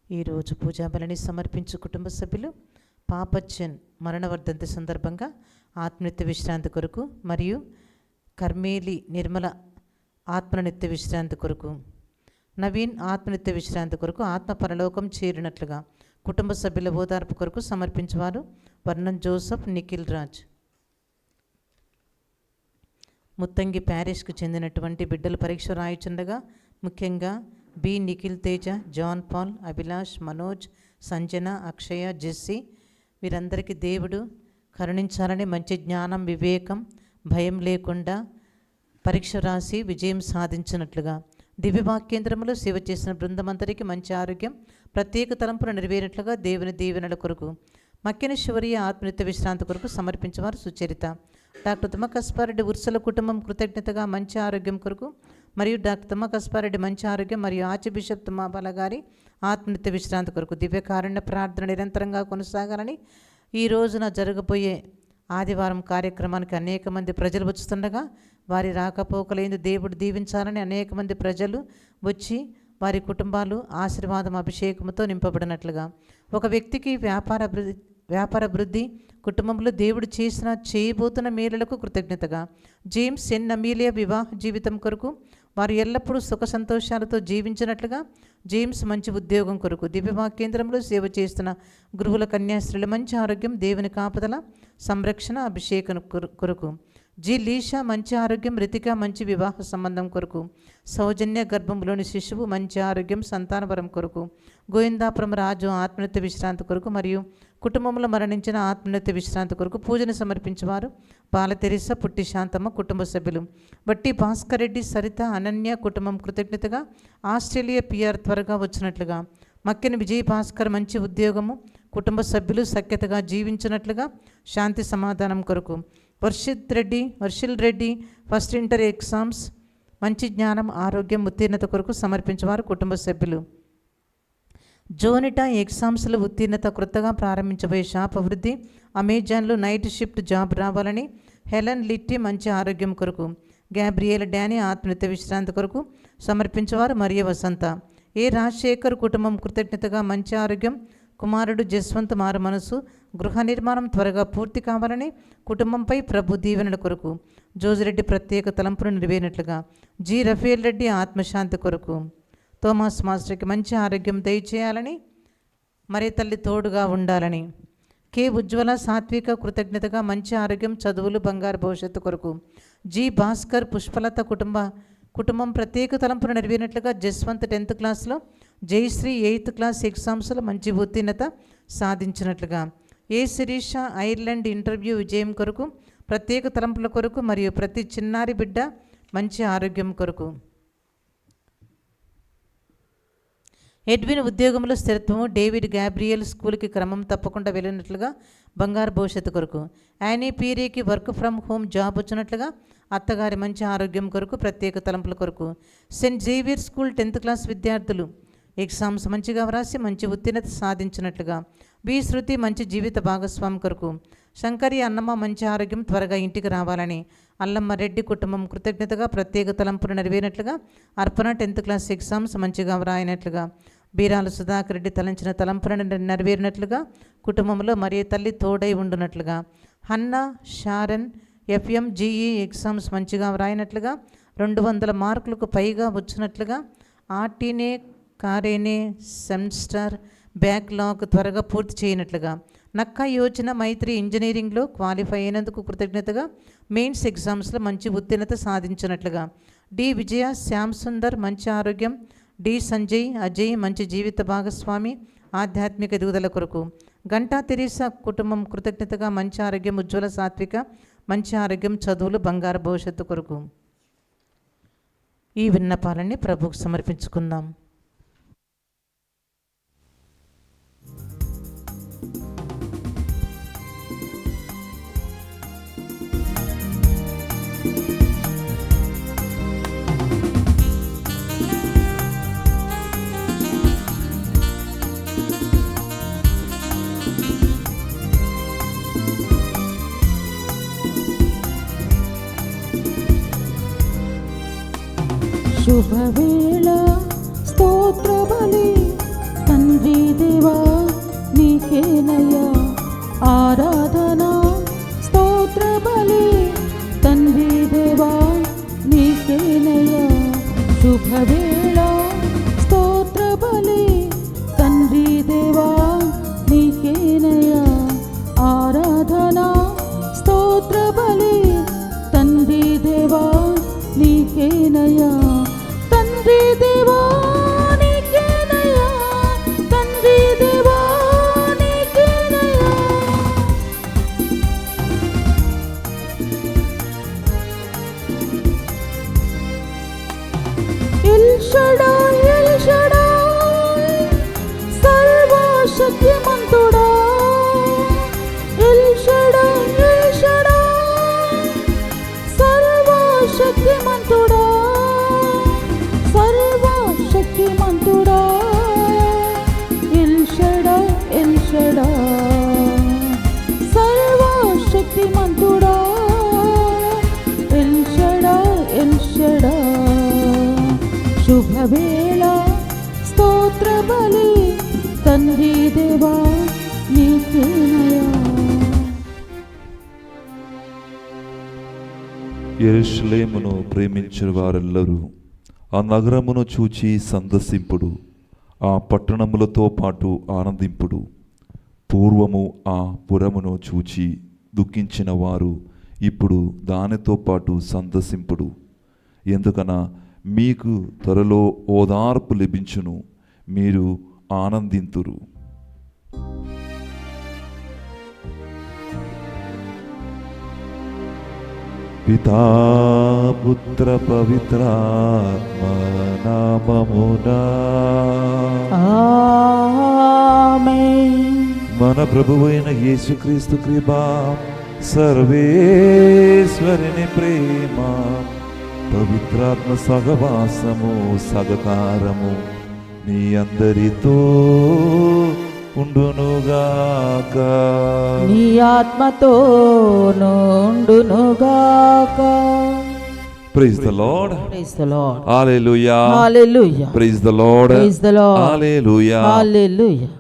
ఈరోజు పూజా బలిని సమర్పించు కుటుంబ సభ్యులు పాపచ్చన్ మరణవర్ధంతి సందర్భంగా ఆత్మనిత్య విశ్రాంతి కొరకు మరియు కర్మేలి నిర్మల ఆత్మనిత్య విశ్రాంతి కొరకు, నవీన్ ఆత్మనిత్య విశ్రాంతి కొరకు ఆత్మ పరలోకం చేరినట్లుగా కుటుంబ సభ్యుల ఓదార్పు కొరకు సమర్పించేవారు వర్ణన్ జోసఫ్, నిఖిల్ రాజ్. ముత్తంగి ప్యారిస్కు చెందినటువంటి బిడ్డలు పరీక్ష రాయుచుండగా ముఖ్యంగా B Nikhil Teja, John Paul, Abhilash, Manoj, Sanjana, Akshaya, Jessie వీరందరికీ దేవుడు కరుణించాలని, మంచి జ్ఞానం, వివేకం, భయం లేకుండా పరీక్ష రాసి విజయం సాధించినట్లుగా, దివ్యవాక్యేంద్రములో సేవ చేసిన బృందమందరికీ మంచి ఆరోగ్యం, ప్రత్యేక తలంపులు నెరవేరినట్లుగా దేవుని దీవెనల కొరకు మక్కిన శివరియ ఆత్మనిత్య విశ్రాంతి కొరకు సమర్పించేవారు సుచరిత. డాక్టర్ తుమ్మ కస్పారెడ్డి ఉర్సల కుటుంబం కృతజ్ఞతగా మంచి ఆరోగ్యం కొరకు మరియు డాక్టర్ తుమ్మ కస్పారెడ్డి మంచి ఆరోగ్యం మరియు ఆర్చ్ బిషప్ తుమ్మాబాల గారి ఆత్మనిత్య విశ్రాంతి కొరకు దివ్యకారుణ్య ప్రార్థన నిరంతరంగా కొనసాగాలని, ఈ రోజున జరగబోయే ఆదివారం కార్యక్రమానికి అనేక మంది ప్రజలు వచ్చుతుండగా వారి రాకపోకలేందు దేవుడు దీవించాలని అనేక మంది ప్రజలు వచ్చి వారి కుటుంబాలు ఆశీర్వాదం అభిషేకంతో నింపబడినట్లుగా, ఒక వ్యక్తికి వ్యాపార అభివృద్ధి, కుటుంబంలో దేవుడు చేయబోతున్న మేలులకు కృతజ్ఞతగా, జేమ్స్ ఎన్ అమీలియా వివాహ జీవితం కొరకు వారు ఎల్లప్పుడూ సుఖ సంతోషాలతో జీవించినట్లుగా, జేమ్స్ మంచి ఉద్యోగం కొరకు, దివ్యవాక్యేంద్రంలో సేవ చేస్తున్న గురువుల కన్యాస్త్రీల మంచి ఆరోగ్యం, దేవుని కాపుదల, సంరక్షణ, అభిషేకం కొరకు, జి లీషా మంచి ఆరోగ్యం, రితిక మంచి వివాహ సంబంధం కొరకు, సౌజన్య గర్భంలోని శిశువు మంచి ఆరోగ్యం, సంతానవరం కొరకు, గోవిందాపురం రాజు ఆత్మనిత్య విశ్రాంతి కొరకు మరియు కుటుంబంలో మరణించిన ఆత్మనిత్య విశ్రాంతి కొరకు పూజను సమర్పించేవారు బాల తెరిస, పుట్టి శాంతమ్మ కుటుంబ సభ్యులు, బట్టి భాస్కర్ రెడ్డి, సరిత, అనన్య కుటుంబం కృతజ్ఞతగా ఆస్ట్రేలియా పిఆర్ త్వరగా వచ్చినట్లుగా, మక్కిన విజయ్ భాస్కర్ మంచి ఉద్యోగము, కుటుంబ సభ్యులు సఖ్యతగా జీవించినట్లుగా, శాంతి సమాధానం కొరకు వర్షిల్ రెడ్డి ఫస్ట్ ఇంటర్ ఎగ్జామ్స్ మంచి జ్ఞానం, ఆరోగ్యం, ఉత్తీర్ణత కొరకు సమర్పించేవారు కుటుంబ సభ్యులు, జోనిటా ఎగ్జామ్స్లో ఉత్తీర్ణత, కొత్తగా ప్రారంభించబోయే షాప్ అభివృద్ధి, అమెజాన్లో నైట్ షిఫ్ట్ జాబ్ రావాలని, హెలెన్ లిట్టి మంచి ఆరోగ్యం కొరకు, గ్యాబ్రియల్ డానీ ఆత్మనిత్య విశ్రాంతి కొరకు సమర్పించేవారు మరియ వసంత, ఏ రాజశేఖర్ కుటుంబం కృతజ్ఞతగా మంచి ఆరోగ్యం, కుమారుడు జస్వంత్ మారు మనసు, గృహ నిర్మాణం త్వరగా పూర్తి కావాలని, కుటుంబంపై ప్రభు దీవెనల కొరకు జోజిరెడ్డి ప్రత్యేక తలంపును నెరవేరినట్లుగా, జి రఫేల్ రెడ్డి ఆత్మశాంతి కొరకు, థోమస్ మాస్టర్కి మంచి ఆరోగ్యం దయచేయాలని, మరి తల్లి తోడుగా ఉండాలని, కె ఉజ్వల సాత్విక కృతజ్ఞతగా మంచి ఆరోగ్యం, చదువులు, బంగారు భవిష్యత్తు కొరకు, జి భాస్కర్ పుష్పలత కుటుంబం ప్రత్యేక తలంపును నెరవేరినట్లుగా, జస్వంత్ 10th క్లాస్లో, జయశ్రీ 8th క్లాస్ ఎగ్జామ్స్లో మంచి ఉత్తీర్ణత సాధించినట్లుగా, ఏ శిరీష ఐర్లాండ్ ఇంటర్వ్యూ విజయం కొరకు ప్రత్యేక తలంపుల కొరకు మరియు ప్రతి చిన్నారి బిడ్డ మంచి ఆరోగ్యం కొరకు, ఎడ్విన్ ఉద్యోగంలో స్థిరత్వము, డేవిడ్ గ్యాబ్రియల్ స్కూల్కి క్రమం తప్పకుండా వెళ్ళినట్లుగా బంగారు భవిష్యత్తు కొరకు, యానీ పీరేకి వర్క్ ఫ్రమ్ హోమ్ జాబ్ వచ్చినట్లుగా అత్తగారి మంచి ఆరోగ్యం కొరకు ప్రత్యేక తలంపుల కొరకు, Saint Xavier school 10th class విద్యార్థులు ఎగ్జామ్స్ మంచిగా వ్రాసి మంచి ఉత్తీర్ణత సాధించినట్లుగా, బి శృతి మంచి జీవిత భాగస్వామి కొరకు, శంకరి అన్నమ్మ మంచి ఆరోగ్యం త్వరగా ఇంటికి రావాలని, అల్లమ్మ రెడ్డి కుటుంబం కృతజ్ఞతగా ప్రత్యేక తలంపులు నెరవేరినట్లుగా, అర్పణ 10th క్లాస్ ఎగ్జామ్స్ మంచిగా వ్రాయినట్లుగా, బీరాల సుధాకర్ రెడ్డి తలంచిన తలంపులను నెరవేరినట్లుగా, కుటుంబంలో మరియు తల్లి తోడై ఉండునట్లుగా, హన్నా షారన్ FMGE ఎగ్జామ్స్ మంచిగా వ్రాయినట్లుగా, 200 మార్కులకు పైగా వచ్చినట్లుగా, ఆర్టీనే కారేనే సెమిస్టర్ బ్యాక్లాగ్ త్వరగా పూర్తి చేయనట్లుగా, నక్కా యోజన మైత్రి ఇంజనీరింగ్లో క్వాలిఫై అయినందుకు కృతజ్ఞతగా మెయిన్స్ ఎగ్జామ్స్లో మంచి ఉత్తీర్ణత సాధించినట్లుగా, డి విజయ శ్యామ్ సుందర్ మంచి ఆరోగ్యం, డి సంజయ్ అజయ్ మంచి జీవిత భాగస్వామి, ఆధ్యాత్మిక ఎదుగుదల కొరకు, గంటా తెరీసా కుటుంబం కృతజ్ఞతగా మంచి ఆరోగ్యం, ఉజ్వల సాత్విక మంచి ఆరోగ్యం, చదువులు, బంగారు భవిష్యత్తు కొరకు. ఈ విన్నపాలన్నీ ప్రభువుకు సమర్పించుకుందాం. శుభవేళ స్తోత్ర బలి తండ్రి దేవా నీకేనయ్యా ఆరాధన స్తోత్ర బలి. తండ్రి దేవా నీకేనయ్యా శుభవేళ స్తోత్ర బలి. తండ్రి దేవా నీకేనయ్యా ఆరాధన స్తోత్ర బలి. తండ్రి దేవా నీకేనయ్యా తండ్రి దేవా నీకేనయ్యా తండ్రి దేవా నీకేనయ్యా. ఎల్ షడాయ్ ఎల్ షడాయ్ సర్వశక్తిమంతుడా. ఎల్ షడాయ్ ఎల్ షడాయ్ సర్వశక్తిమంతుడా సర్వశక్తిమంతుడా. ఎల్ షడాయ్ ఎల్ షడాయ్ సర్వశక్తిమంతుడా. ఎల్ షడాయ్ ఎల్ షడాయ్ శుభవేళ స్తోత్ర బలి. తండ్రి దేవా నీకేనయ్యా. యెరూషలేమును ప్రేమించిన వారెల్లరూ ఆ నగరమును చూచి సందర్శింపుడు, ఆ పట్టణములతో పాటు ఆనందింపుడు. పూర్వము ఆ పురమును చూచి దుఃఖించిన వారు ఇప్పుడు దానితో పాటు సందర్శింపుడు. ఎందుకనా మీకు త్వరలో ఓదార్పు లభించును, మీరు ఆనందింతురు. పితా పుత్ర పవిత్రాత్మ నామమునా ఆమేన్. మన ప్రభువైన యేసుక్రీస్తు కృప, సర్వేశ్వరుని ప్రేమ, పవిత్రాత్మ సహవాసము సహకారము మీ అందరితో ఉండునుగాక. నీ ఆత్మతో నుండునుగాక. Praise the Lord. Praise the Lord. Hallelujah. Hallelujah. Praise the Lord. Praise the Lord. Hallelujah. Hallelujah.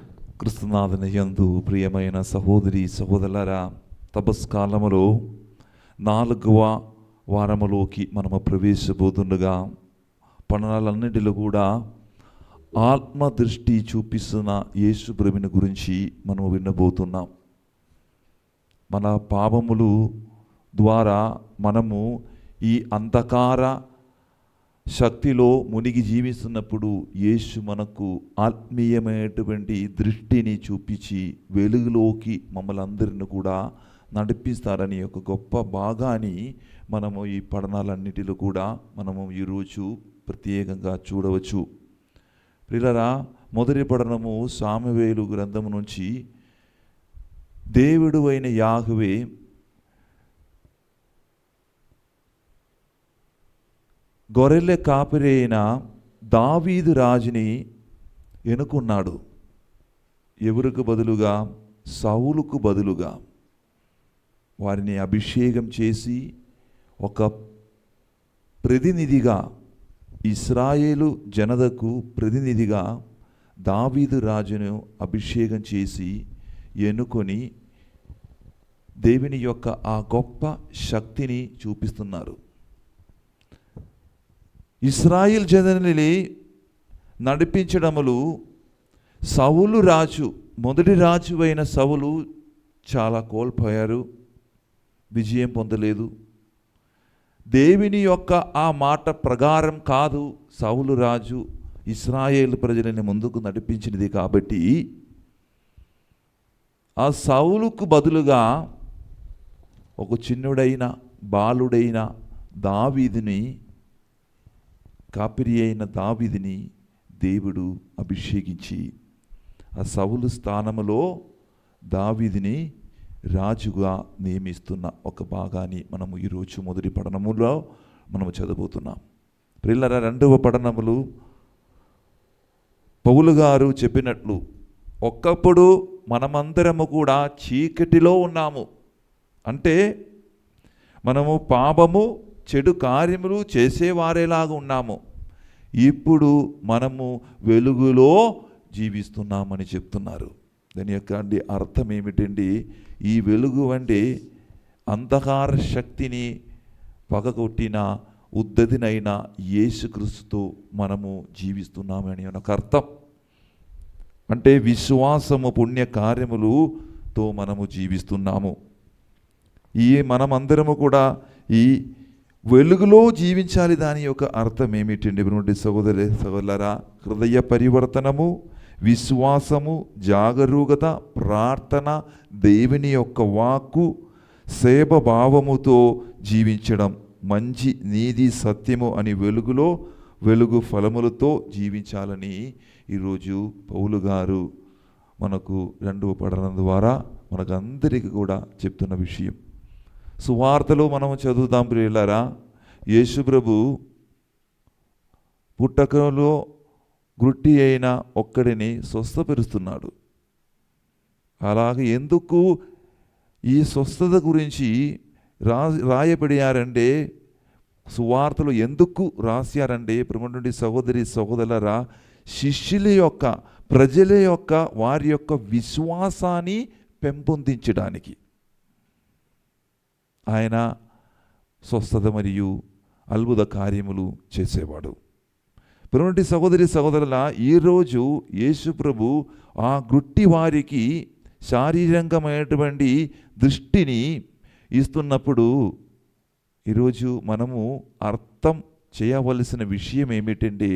క్రీస్తునాథుని యందు ప్రియమైన సహోదరి సహోదరులారా, తపస్కాలములో 4వ వారములోకి మనము ప్రవేశించబోతుండగా పట్టణాలన్నిటిలో కూడా ఆత్మ దృష్టి చూపిస్తున్న యేసు ప్రభుని గురించి మనము వినబోతున్నాం. మన పాపములు ద్వారా మనము ఈ అంధకార శక్తిలో మునిగి జీవిస్తున్నప్పుడు యేసు మనకు ఆత్మీయమైనటువంటి దృష్టిని చూపించి వెలుగులోకి మమ్మల్ని అందరిని కూడా నడిపిస్తారని ఒక గొప్ప భాగాన్ని మనము ఈ పఠనాలన్నిటిలో కూడా మనము ఈరోజు ప్రత్యేకంగా చూడవచ్చు. ప్రియులారా, మొదటి పఠనము సామువేలు గ్రంథము నుంచి దేవుడు అయిన యాహవే గొర్రెల కాపరి అయిన దావీదు రాజుని ఎన్నుకున్నాడు. ఎవరికి బదులుగా? సౌలుకు బదులుగా వారిని అభిషేకం చేసి ఒక ప్రతినిధిగా, ఇశ్రాయేలు జనతకు ప్రతినిధిగా దావీదు రాజును అభిషేకం చేసి ఎన్నుకొని దేవుని యొక్క ఆ గొప్ప శక్తిని చూపిస్తున్నారు. ఇశ్రాయేల్ జనని నడిపించడములు సౌలు రాజు, మొదటి రాజు అయిన సౌలు చాలా కోల్పోయారు, విజయం పొందలేదు. దేవుని యొక్క ఆ మాట ప్రకారం కాదు సౌలు రాజు ఇశ్రాయేల్ ప్రజలని ముందుకు నడిపించినది. కాబట్టి ఆ సౌలుకు బదులుగా ఒక చిన్నుడైన బాలుడైన దావీదుని, కాపిరి అయిన దావీదుని దేవుడు అభిషేకించి ఆ సౌలు స్థానములో దావీదుని రాజుగా నియమిస్తున్న ఒక భాగాన్ని మనము ఈరోజు మొదటి పఠనములో మనము చదవబోతున్నాం. ప్రియులారా, 2వ పఠనములు పౌలు గారు చెప్పినట్లు ఒక్కప్పుడు మనమందరము కూడా చీకటిలో ఉన్నాము. అంటే మనము పాపము చెడు కార్యములు చేసేవారేలాగా ఉన్నాము. ఇప్పుడు మనము వెలుగులో జీవిస్తున్నామని చెప్తున్నారు. దాని యొక్క అర్థం ఏమిటండి? ఈ వెలుగు అంటే అంధకార శక్తిని పగకొట్టిన ఉద్దతినైన యేసుక్రీస్తుతో మనము జీవిస్తున్నామని ఒక అర్థం. అంటే విశ్వాసము, పుణ్య కార్యములతో మనము జీవిస్తున్నాము. మనమందరము కూడా ఈ వెలుగులో జీవించాలి. దాని యొక్క అర్థం ఏమిటండి? సహోదరులారా, హృదయ పరివర్తనము, విశ్వాసము, జాగరూకత, ప్రార్థన, దేవుని యొక్క వాక్కు, సేవభావముతో జీవించడం, మంచి, నీతి, సత్యము అని వెలుగు ఫలములతో జీవించాలని ఈరోజు పౌలు గారు మనకు 2వ పఠనం ద్వారా మనకందరికీ కూడా చెప్తున్న విషయం. సువార్తలో మనం చదువుతాం ప్రియులారా, యేసు ప్రభు పుట్టకలో గుట్టి అయిన ఒక్కడిని స్వస్థపరుస్తున్నాడు. అలాగే ఎందుకు ఈ స్వస్థత గురించి రాయబడియారంటే, సువార్తలు ఎందుకు రాశారంటే, ప్రియమైనటువంటి సహోదరి సహోదరులారా, శిష్యుల యొక్క, ప్రజల యొక్క, వారి యొక్క విశ్వాసాన్ని పెంపొందించడానికి ఆయన స్వస్థత మరియు అద్భుత కార్యములు చేసేవాడు. ప్రియమైనటువంటి సహోదరి సహోదరుల, ఈరోజు యేసు ప్రభు ఆ గుట్టి వారికి శారీరకమైనటువంటి దృష్టిని ఇస్తున్నప్పుడు ఈరోజు మనము అర్థం చేయవలసిన విషయం ఏమిటంటే,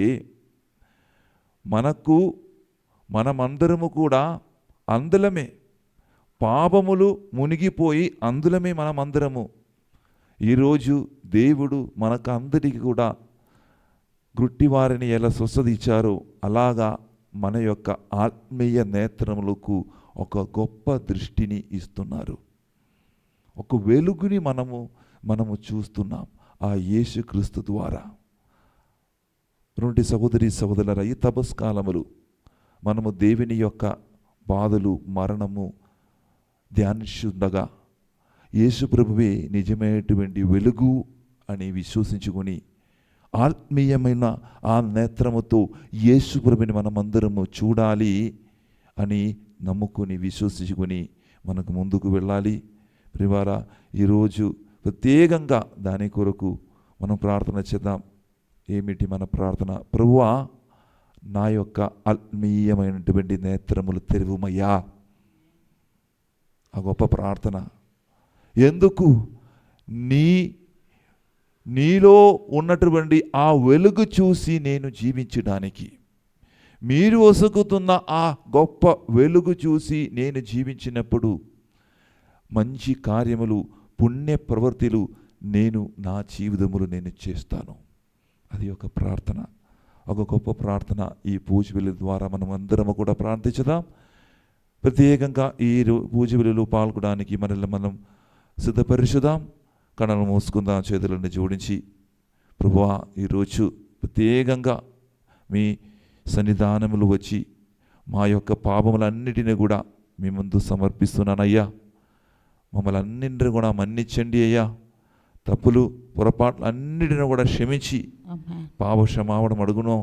మనమందరము కూడా అందులమే, పాపములు మునిగిపోయి అందులమే మనమందరము. ఈరోజు దేవుడు మనకు అందరికీ కూడా గుట్టివారిని ఎలా స్వస్థత ఇచ్చారో అలాగా మన యొక్క ఆత్మీయ నేత్రములకు ఒక గొప్ప దృష్టిని ఇస్తున్నారు. ఒక వెలుగుని మనము చూస్తున్నాం ఆ యేసుక్రీస్తు ద్వారా. రెండు సహోదరి సహోదరులారా, ఈ తపస్కాలములు మనము దేవుని యొక్క బాధలు, మరణము ధ్యానిస్తుండగా యేసు ప్రభువే నిజమైనటువంటి వెలుగు అని విశ్వసించుకొని ఆత్మీయమైన ఆ నేత్రముతో యేసు ప్రభుని మనమందరము చూడాలి అని నమ్ముకొని విశ్వసించుకొని మనకు ముందుకు వెళ్ళాలి. ప్రియులారా, ఈరోజు ప్రత్యేకంగా దాని కొరకు మనం ప్రార్థన చేద్దాం. ఏమిటి మన ప్రార్థన? ప్రభువా, నా యొక్క ఆత్మీయమైనటువంటి నేత్రములు తెరువుమయ్యా. ఆ గొప్ప ప్రార్థన. ఎందుకు? నీలో ఉన్నటువంటి ఆ వెలుగు చూసి నేను జీవించడానికి, మీరు వసుకుతున్న ఆ గొప్ప వెలుగు చూసి నేను జీవించినప్పుడు మంచి కార్యములు, పుణ్య ప్రవృత్తులు నా జీవితములు నేను చేస్తాను. అది ఒక ప్రార్థన, ఒక గొప్ప ప్రార్థన. ఈ పూజ వెలుగు ద్వారా మనం అందరము కూడా ప్రార్థించుదాం. ప్రత్యేకంగా ఈ పూజ వెలుగులో పాల్గొనడానికి మనల్ని మనం సిద్ధపరుచుదాం. కళ్ళను మూసుకుందాం, చేతులను జోడించి. ప్రభువా, ఈరోజు ప్రత్యేకంగా మీ సన్నిధానములు వచ్చి మా యొక్క పాపములన్నిటిని కూడా మీ ముందు సమర్పిస్తున్నానయ్యా. మమ్మల్ని అన్నింటినీ కూడా మన్నించండి అయ్యా. తప్పులు, పొరపాట్లు అన్నిటిని కూడా క్షమించి పాప క్షమాపణ అడుగును.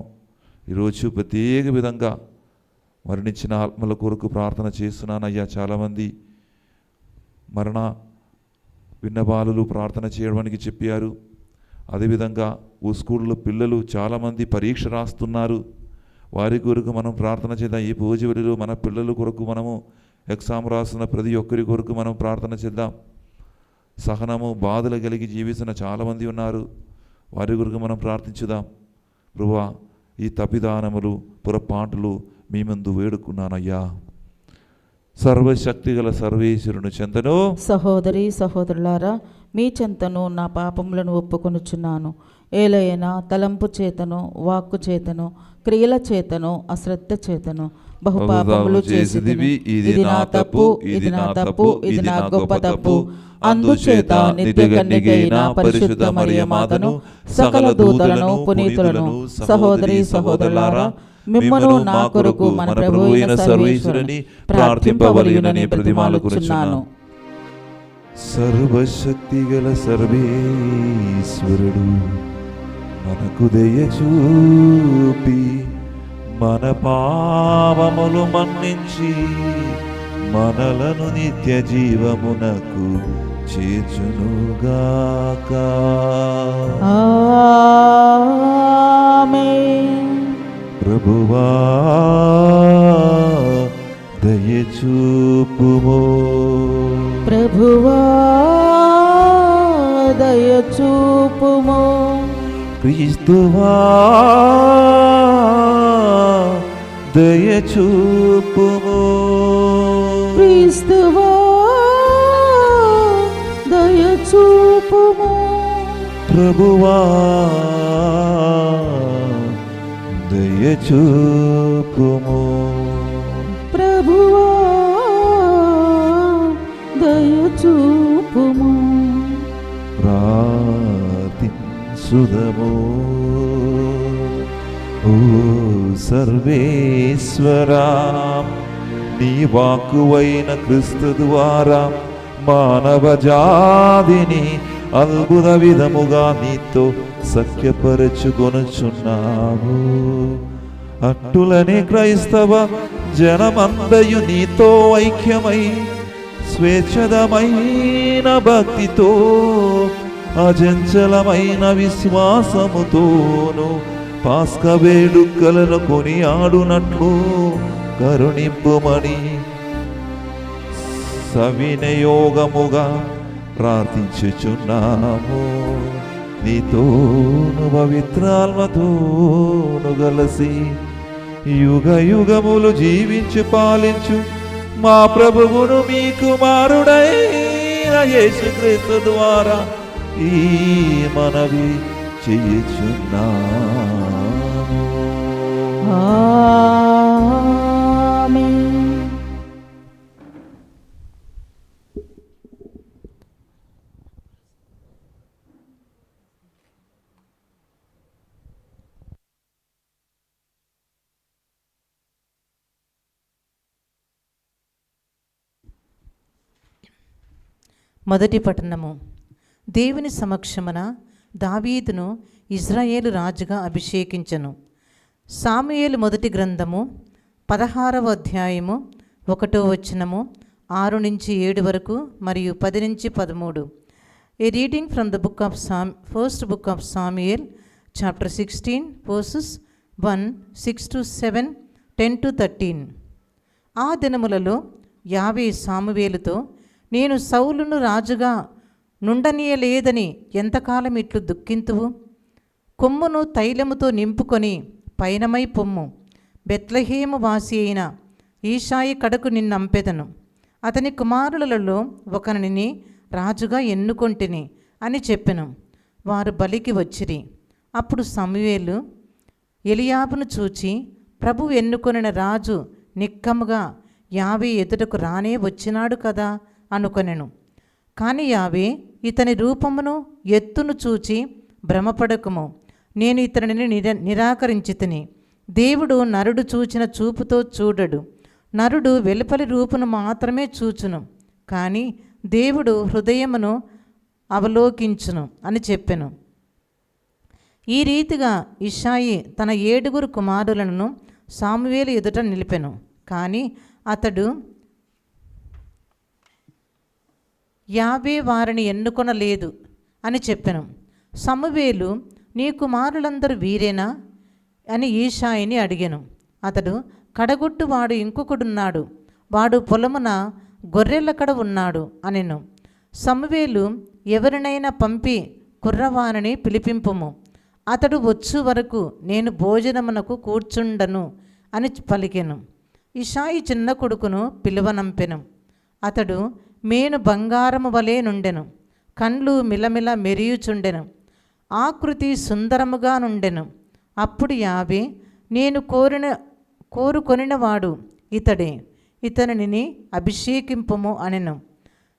ఈరోజు ప్రత్యేక విధంగా మరణించిన ఆత్మల కొరకు ప్రార్థన చేస్తున్నానయ్యా. చాలామంది మరణ విన్నపాలు ప్రార్థన చేయడానికి చెప్పారు. అదేవిధంగా స్కూల్లో పిల్లలు చాలామంది పరీక్ష రాస్తున్నారు. వారి కొరకు మనం ప్రార్థన చేద్దాం. ఈ పూజ వెలుగులో మన పిల్లల కొరకు మనము ఎగ్జామ్ రాస్తున్న ప్రతి ఒక్కరి కొరకు మనం ప్రార్థన చేద్దాం. సహనము, బాధలు కలిగి జీవిస్తున్న చాలామంది ఉన్నారు. వారి కొరకు మనం ప్రార్థించుదాం. ప్రభువా, ఈ తప్పిదానములు, పొరపాటులు మీ ముందు వేడుకున్నానయ్యా. సర్వశక్తి గల సర్వేశ్వరుని చెంతను, సహోదరి సహోదరులారా, మీ చెంతను నా పాపములను ఒప్పుకొనుచున్నాను. ఏలైనా తలంపు చేతను, వాక్కు చేతను, క్రియల చేతను, అశ్రద్ధ చేతను బహుపాపములు చేసిదివి. ఇది నా తప్పు, ఇది నా తప్పు, ఇది నా గొప్ప తప్పు. అందుచేత నిత్య కన్యకైన పరిశుద్ధ మరియ మాతను, సకల దూతలను, పునీతులను, సహోదరి సహోదరులారా, మిమ్మను నా కొరకు మన ప్రభువు అయిన సర్వేశ్వరుని ప్రార్థింపవలయునని ప్రతిమాలుకుచున్నాను. సర్వశక్తి గల సర్వేశ్వరుడు మనకు దయ చూపి మన పాపములు మన్నించి మనలను నిత్య జీవమునకు చేర్చునుగాక. ఆమేన్. ప్రభువా దయచూపుము. ప్రభువా దయచూపుము. క్రీస్తువా దయచూపుము. క్రీస్తువా దయచూపుము. ప్రభువా దయచూపుము. ప్రభువా దయచూపుము. ప్రార్థించుదము. ఓ సర్వేశ్వరా, నీ వాక్కువైన క్రీస్తు ద్వారా మానవ జాతిని అద్భుత విధముగా నీతో సఖ్యపరచుకొనుచున్నావు. అట్టులనే క్రైస్తవ జనమందయు నీతో ఐక్యమై స్వేచ్ఛదమైన భక్తితో అచంచలమైన విశ్వాసముతోను పాస్క వేడుకలను కొనియాడునట్లు కరుణింపుమని సవినయోగముగా ప్రార్థించుచున్నాము. నీతోను పవిత్రాత్మతోను గలసి యుగ యుగములు జీవించి పాలించు మా ప్రభువును మీ కుమారుడైన యేసుక్రీస్తు ద్వారా ఈ మనవి చేయుచున్నాము. ఆమేన్. మొదటి పట్టణము. దేవుని సమక్షమున దావీదును ఇజ్రాయేలు రాజుగా అభిషేకించెను. సాముయేలు మొదటి గ్రంథము 16వ అధ్యాయము 1వ వచనము 6 నుంచి 7 వరకు మరియు 10 నుంచి 13. A reading from the book of first book of Samuel chapter 16 verses 1, 6 to 7, 10 to 13. ఆ దినములలో యావే సామువేలుతో, నేను సౌలును రాజుగా నుండనీయలేదని ఎంతకాలం ఇట్లు దుఃఖింతువు? కొమ్మును తైలముతో నింపుకొని పయనమై పొమ్ము. బెత్లెహేము వాసి అయిన ఈషాయి కడకు నిన్నంపెదను. అతని కుమారులలో ఒకనిని రాజుగా ఎన్నుకొంటిని అని చెప్పెను. వారు బలికి వచ్చిరి. అప్పుడు సమూయేలు ఎలియాబును చూచి, ప్రభువు ఎన్నుకొనిన రాజు నిక్కముగా యావే ఎదుటకు రానే వచ్చినాడు కదా అనుకొనెను. కాని యావే ఇతని రూపమును ఎత్తును చూచి భ్రమపడకము, నేను ఇతనిని నిరాకరించితిని. దేవుడు నరుడు చూచిన చూపుతో చూడడు. నరుడు వెలుపలి రూపును మాత్రమే చూచును, కానీ దేవుడు హృదయమును అవలోకించును అని చెప్పెను. ఈ రీతిగా ఇషాయి తన 7 కుమారులను సామువేలు ఎదుట నిలిపెను. కానీ అతడు యావే వారిని ఎన్నుకొనలేదు అని చెప్పెను. సమూయేలు, నీ కుమారులందరూ వీరేనా అని ఈషాయిని అడిగెను. అతడు, కడగొట్టువాడు ఇంకొకడున్నాడు, వాడు పొలమున గొర్రెల కడ ఉన్నాడు అనెను. సమూయేలు, ఎవరినైనా పంపి కుర్రవారిని పిలిపింపుము, అతడు వచ్చు వరకు నేను భోజనమునకు కూర్చుండను అని పలికెను. ఇషాయి చిన్న కొడుకును పిలువనంపెను. అతడు మేను బంగారము వలె నుండెను, కండ్లు మిలమిల మెరియుచుండెను, ఆకృతి సుందరముగా నుండెను. అప్పుడు యావే, నేను కోరుకొనినవాడు ఇతడే, ఇతనిని అభిషేకింపుము అనెను.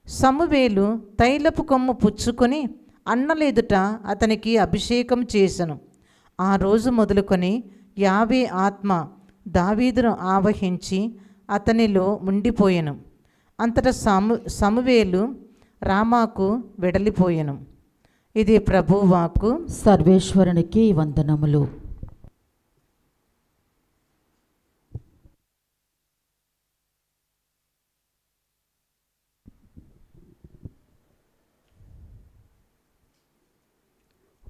సమూయేలు తైలపు కొమ్ము పుచ్చుకొని అన్నలెదుట అతనికి అభిషేకం చేసెను. ఆ రోజు మొదలుకొని యావే ఆత్మ దావీదును ఆవహించి అతనిలో ఉండిపోయెను. అంతటా సమూయేలు రామాకు వెడలిపోయెను. ఇది ప్రభువాక్కు. సర్వేశ్వరునికి వందనములు.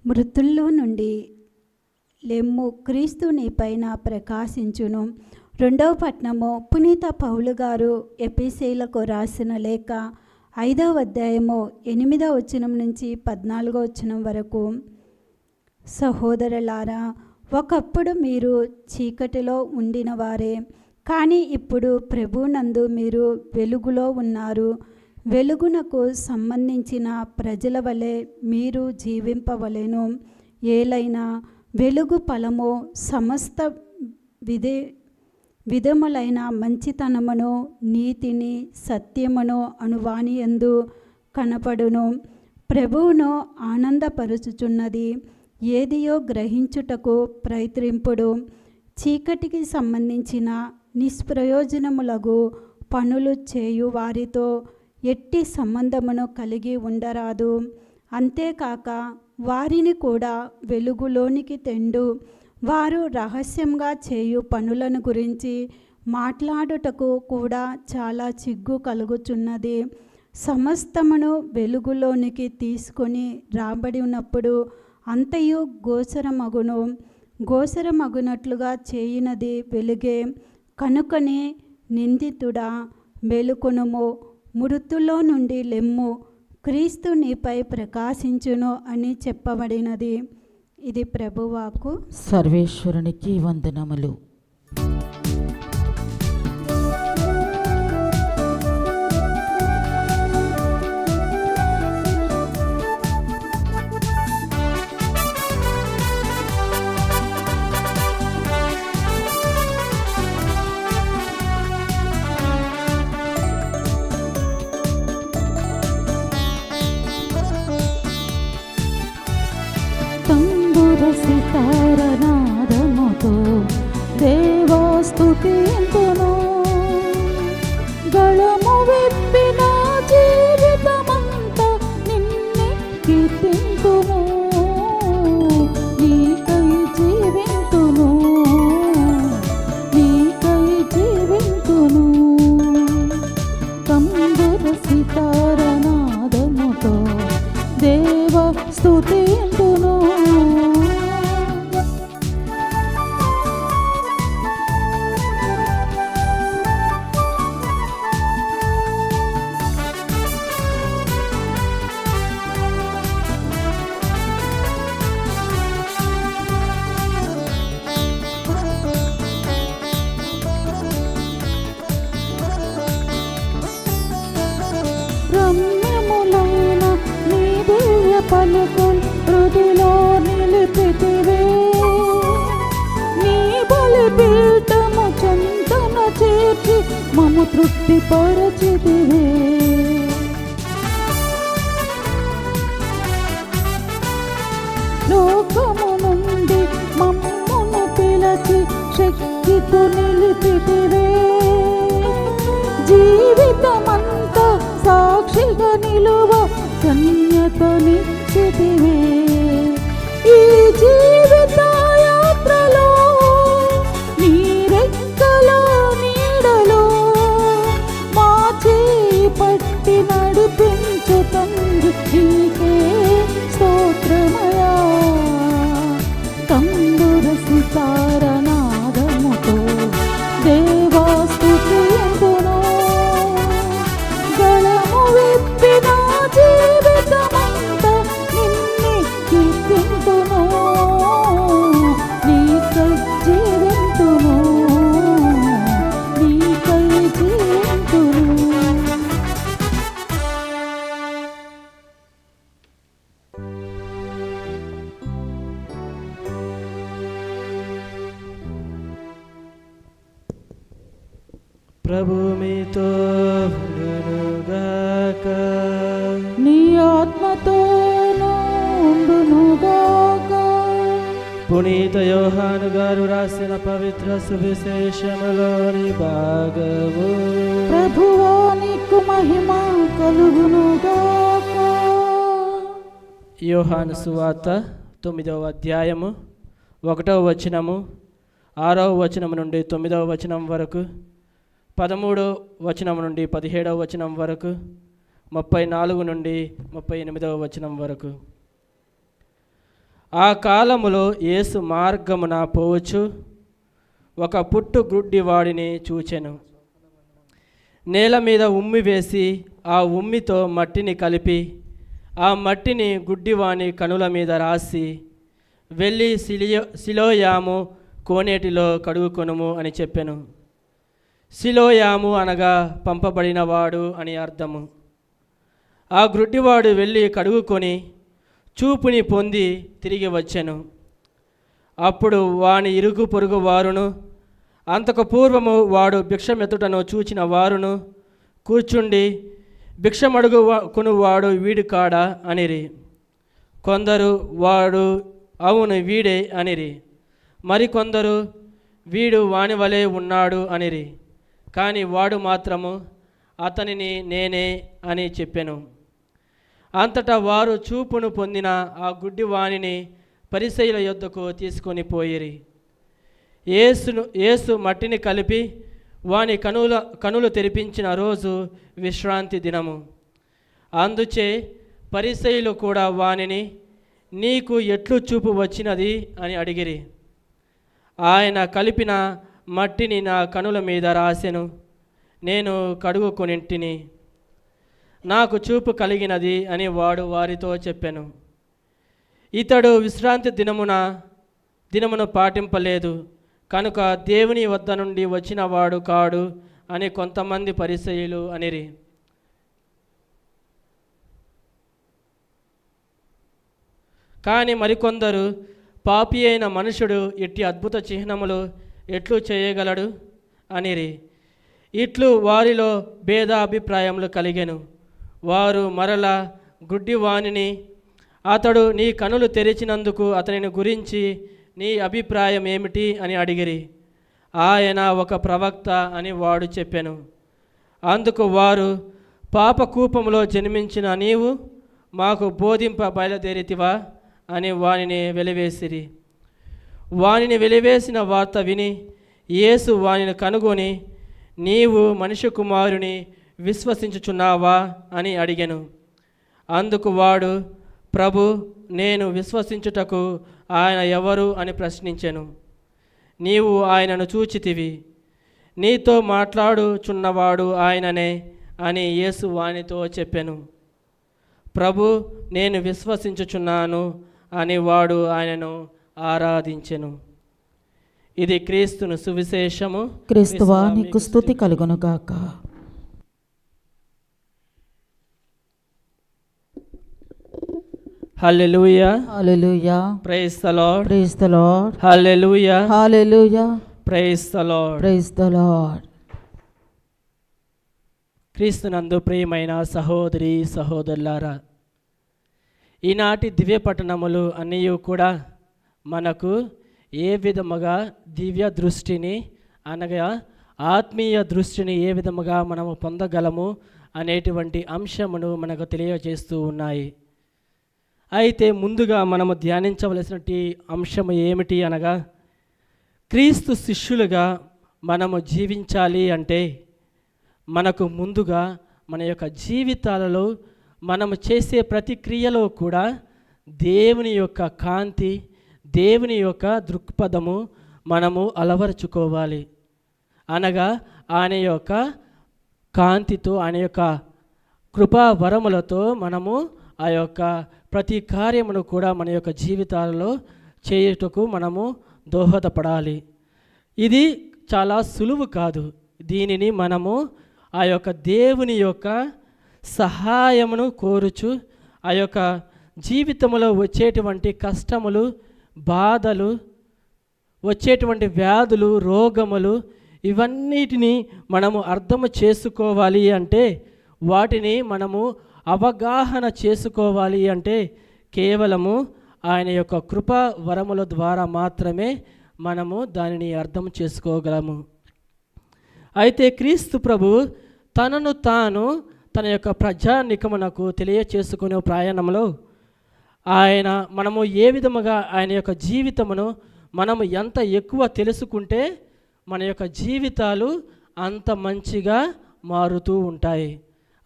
మృతుల్లో నుండి లెమ్ము, క్రీస్తు నీ పైన ప్రకాశించును. రెండవ పట్నము పునీత పౌలు గారు ఎపిసీలకు రాసిన లేఖ 5వ అధ్యాయము 8వ వచనం నుంచి 14వ వచనం వరకు. సహోదరులారా, ఒకప్పుడు మీరు చీకటిలో ఉండిన వారే, కానీ ఇప్పుడు ప్రభునందు మీరు వెలుగులో ఉన్నారు. వెలుగునకు సంబంధించిన ప్రజల వలె మీరు జీవింపవలెను. ఏలైనా వెలుగు ఫలము సమస్త విధములైన మంచితనమును, నీతిని, సత్యమును అనువానియందు కనపడును. ప్రభువును ఆనందపరుచుచున్నది ఏదియో గ్రహించుటకు ప్రయత్నింపుడు. చీకటికి సంబంధించిన నిష్ప్రయోజనములగు పనులు చేయు వారితో ఎట్టి సంబంధమును కలిగి ఉండరాదు. అంతేకాక వారిని కూడా వెలుగులోనికి తెండు. వారు రహస్యంగా చేయు పనులను గురించి మాట్లాడుటకు కూడా చాలా సిగ్గు కలుగుచున్నది. సమస్తమును వెలుగులోనికి తీసుకొని రాబడి ఉన్నప్పుడు అంతయు గోచరమగును. గోచరమగునట్లుగా చేయునది వెలుగే. కనుకనే నిందితుడా, మేలుకొనుము, మృతుల్లో నుండి లెమ్ము, క్రీస్తు నీపై ప్రకాశించును అని చెప్పబడినది. ఇది ప్రభువాకు. సర్వేశ్వరునికి వందనములు. సితారనాదముతో దేవా స్తుతింతును. గళము విప్పిన జీవితమంతా నిన్నే కీర్తింతును. నీకై జీవింతును, నీకై జీవింతును. తంబుర సితారనాదముతో దేవా స్తుతింతును. రమ్యములైన నీ దివ్య పలుకులు హృదిలో నిలిపితివే. నీ బలిపీఠము చెంతన చేర్చి మము తృప్తిపరచితివే. లోకము నుండి మమ్మును పిలచి శక్తితో నిలిపితివే. జీవితమంతా సాక్షిగా నిలువ కన్యతనిచ్చితివే. ఈ జీవిత యాత్రలో నీ రెక్కల నీడలో మా చేయి పట్టి నడిపించు తండ్రి, నీకే స్తోత్రమయా. తంబుర సితారనాదముతో దేవా స్తుతింతును. గళము విప్పిన జీవితమంతా నిన్నే కీర్తింతును. నీకై జీవింతును, నీకై జీవింతును. ప్రభు మీతో ఉండునుగాక. నీ ఆత్మతోనూ ఉండునుగాక. పునీత యోహాను గారు రాసిన పవిత్ర సువిశేషములోని భాగము. ప్రభువా నీకు మహిమ కలుగునుగాక. యోహాను సువార్త 9వ అధ్యాయము 1వ వచనము, 6వ వచనం నుండి 9వ వచనం వరకు, 13వ వచనం నుండి 17వ వచనం వరకు, 34 నుండి 38వ వచనం వరకు. ఆ కాలములో యేసు మార్గమున పోవచ్చు ఒక పుట్టు గుడ్డివాడిని చూచెను. నేల మీద ఉమ్మి వేసి ఆ ఉమ్మితో మట్టిని కలిపి ఆ మట్టిని గుడ్డివాని కనుల మీద రాసి, వెళ్ళి సిలోయాము కోనేటిలో కడుగుకొనుము అని చెప్పెను. సిలోయాము అనగా పంపబడినవాడు అని అర్థము. ఆ గుడ్డివాడు వెళ్ళి కడుగుకొని చూపుని పొంది తిరిగి వచ్చెను. అప్పుడు వాని ఇరుగు పొరుగు వారును, అంతకు పూర్వము వాడు భిక్షమెత్తుటను చూచిన వారును కూర్చుండి, భిక్షమడుగు కొనువాడు వీడు కాడా అనిరి. కొందరు వాడు అవును వీడే అనిరి. మరికొందరు వీడు వాని వలె ఉన్నాడు అనిరి. కానీ వాడు మాత్రము అతనిని నేనే అని చెప్పెను. అంతటా వారు చూపును పొందిన ఆ గుడ్డి వానిని పరిసయ్యుల యొద్దకు తీసుకొని పోయిరి. యేసు మట్టిని కలిపి వాని కనులు తెరిపించిన రోజు విశ్రాంతి దినము. అందుచే పరిసయ్యులు కూడా వానిని, నీకు ఎట్లు చూపు వచ్చినది అని అడిగిరి. ఆయన కలిపిన మట్టిని నా కనుల మీద రాసెను. నేను కడుగుకొనింటిని, నాకు చూపు కలిగినది అని వాడు వారితో చెప్పెను. ఇతడు విశ్రాంతి దినమును పాటింపలేదు కనుక దేవుని వద్ద నుండి వచ్చిన వాడు కాడు అని కొంతమంది పరిసయ్యులు అనిరి. కానీ మరికొందరు, పాపి అయిన మనుషుడు ఇట్టి అద్భుత చిహ్నములు ఎట్లు చేయగలడు అనిరి. ఇట్లు వారిలో భేదాభిప్రాయములు కలిగెను. వారు మరల గుడ్డివానిని, అతడు నీ కనులు తెరిచినందుకు అతనిని గురించి నీ అభిప్రాయం ఏమిటి అని అడిగిరి. ఆయన ఒక ప్రవక్త అని వాడు చెప్పెను. అందుకు వారు, పాపకూపములో జన్మించిన నీవు మాకు బోధింప బయలుదేరితివా అని వానిని వెలివేసిరి. వానిని వెలివేసిన వార్త విని యేసు వానిని కనుగొని, నీవు మనిషి కుమారుని విశ్వసించుచున్నావా అని అడిగెను. అందుకు వాడు, ప్రభు, నేను విశ్వసించుటకు ఆయన ఎవరు అని ప్రశ్నించెను. నీవు ఆయనను చూచితివి, నీతో మాట్లాడుచున్నవాడు ఆయననే అని యేసు వానితో చెప్పెను. ప్రభు, నేను విశ్వసించుచున్నాను అని వాడు ఆయనను ఆరాధించెను. ఇది క్రీస్తును సువిశేషము. క్రీస్తువా నీకు స్తుతి కలుగునుగాక. Hallelujah, hallelujah, praise the Lord, praise the Lord, hallelujah, hallelujah, praise the Lord. Praise the Lord. క్రీస్తునందు ప్రియమైన సహోదరి సహోదరులారా, ఈనాటి దివ్య పట్టణములు అన్నీ కూడా మనకు ఏ విధముగా దివ్య దృష్టిని అనగా ఆత్మీయ దృష్టిని ఏ విధముగా మనము పొందగలము అనేటువంటి అంశమును మనకు తెలియజేస్తూ ఉన్నాయి. అయితే ముందుగా మనము ధ్యానించవలసినటువంటి అంశము ఏమిటి అనగా, క్రీస్తు శిష్యులుగా మనము జీవించాలి అంటే మనకు ముందుగా మన యొక్క జీవితాలలో మనము చేసే ప్రతి క్రియలో కూడా దేవుని యొక్క కాంతి, దేవుని యొక్క దృక్పథము మనము అలవరుచుకోవాలి. అనగా ఆయన యొక్క కాంతితో, ఆయన యొక్క కృపా వరములతో మనము ఆ యొక్క ప్రతి కార్యమును కూడా మన యొక్క జీవితాలలో చేయుటకు మనము దోహదపడాలి. ఇది చాలా సులువు కాదు. దీనిని మనము ఆ యొక్క దేవుని యొక్క సహాయమును కోరుచు ఆ యొక్క జీవితంలో వచ్చేటువంటి కష్టములు, బాధలు, వచ్చేటువంటి వ్యాధులు, రోగములు, ఇవన్నిటినీ మనము అర్థము చేసుకోవాలి అంటే, వాటిని మనము అవగాహన చేసుకోవాలి అంటే కేవలము ఆయన యొక్క కృపా వరముల ద్వారా మాత్రమే మనము దానిని అర్థం చేసుకోగలము. అయితే క్రీస్తు ప్రభు తనను తాను తన యొక్క ప్రజానికమునకు తెలియచేసుకునే ప్రయాణంలో మనము ఏ విధముగా ఆయన యొక్క జీవితమును మనము ఎంత ఎక్కువ తెలుసుకుంటే మన యొక్క జీవితాలు అంత మంచిగా మారుతూ ఉంటాయి.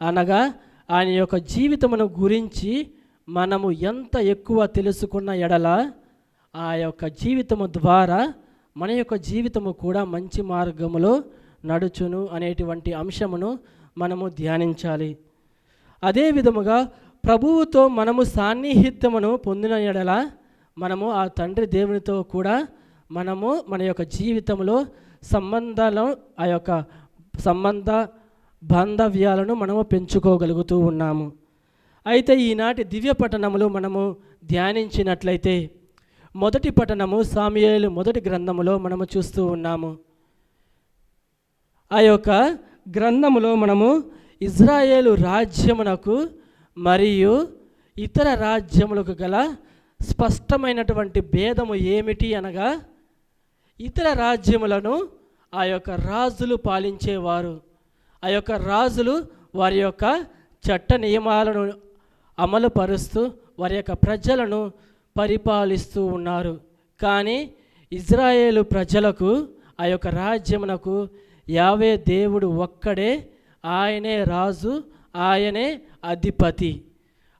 అనగా ఆయన యొక్క జీవితమును గురించి మనము ఎంత ఎక్కువ తెలుసుకున్న ఎడల ఆ యొక్క జీవితము ద్వారా మన యొక్క జీవితము కూడా మంచి మార్గములో నడుచును అనేటువంటి అంశమును మనము ధ్యానించాలి. అదే విధముగా ప్రభువుతో మనము సాన్నిహిత్యమును పొందిన ఎడల మనము ఆ తండ్రి దేవునితో కూడా మనము మన యొక్క జీవితంలో ఆ యొక్క సంబంధ బాంధవ్యాలను మనము పెంచుకోగలుగుతూ ఉన్నాము. అయితే ఈనాటి దివ్య పఠనములు మనము ధ్యానించినట్లయితే మొదటి పఠనము సాముయేలు మొదటి గ్రంథములో మనము చూస్తూ ఉన్నాము. ఆ యొక్క గ్రంథములో మనము ఇజ్రాయేలు రాజ్యమునకు మరియు ఇతర రాజ్యములకు గల స్పష్టమైనటువంటి భేదము ఏమిటి అనగా, ఇతర రాజ్యములను ఆ యొక్క రాజులు పాలించేవారు. ఆ యొక్క రాజులు వారి యొక్క చట్ట నియమాలను అమలు పరుస్తూ వారి యొక్క ప్రజలను పరిపాలిస్తూ ఉన్నారు. కానీ ఇజ్రాయేలు ప్రజలకు ఆ యొక్క రాజ్యమునకు యావే దేవుడు ఒక్కడే, ఆయనే రాజు, ఆయనే అధిపతి.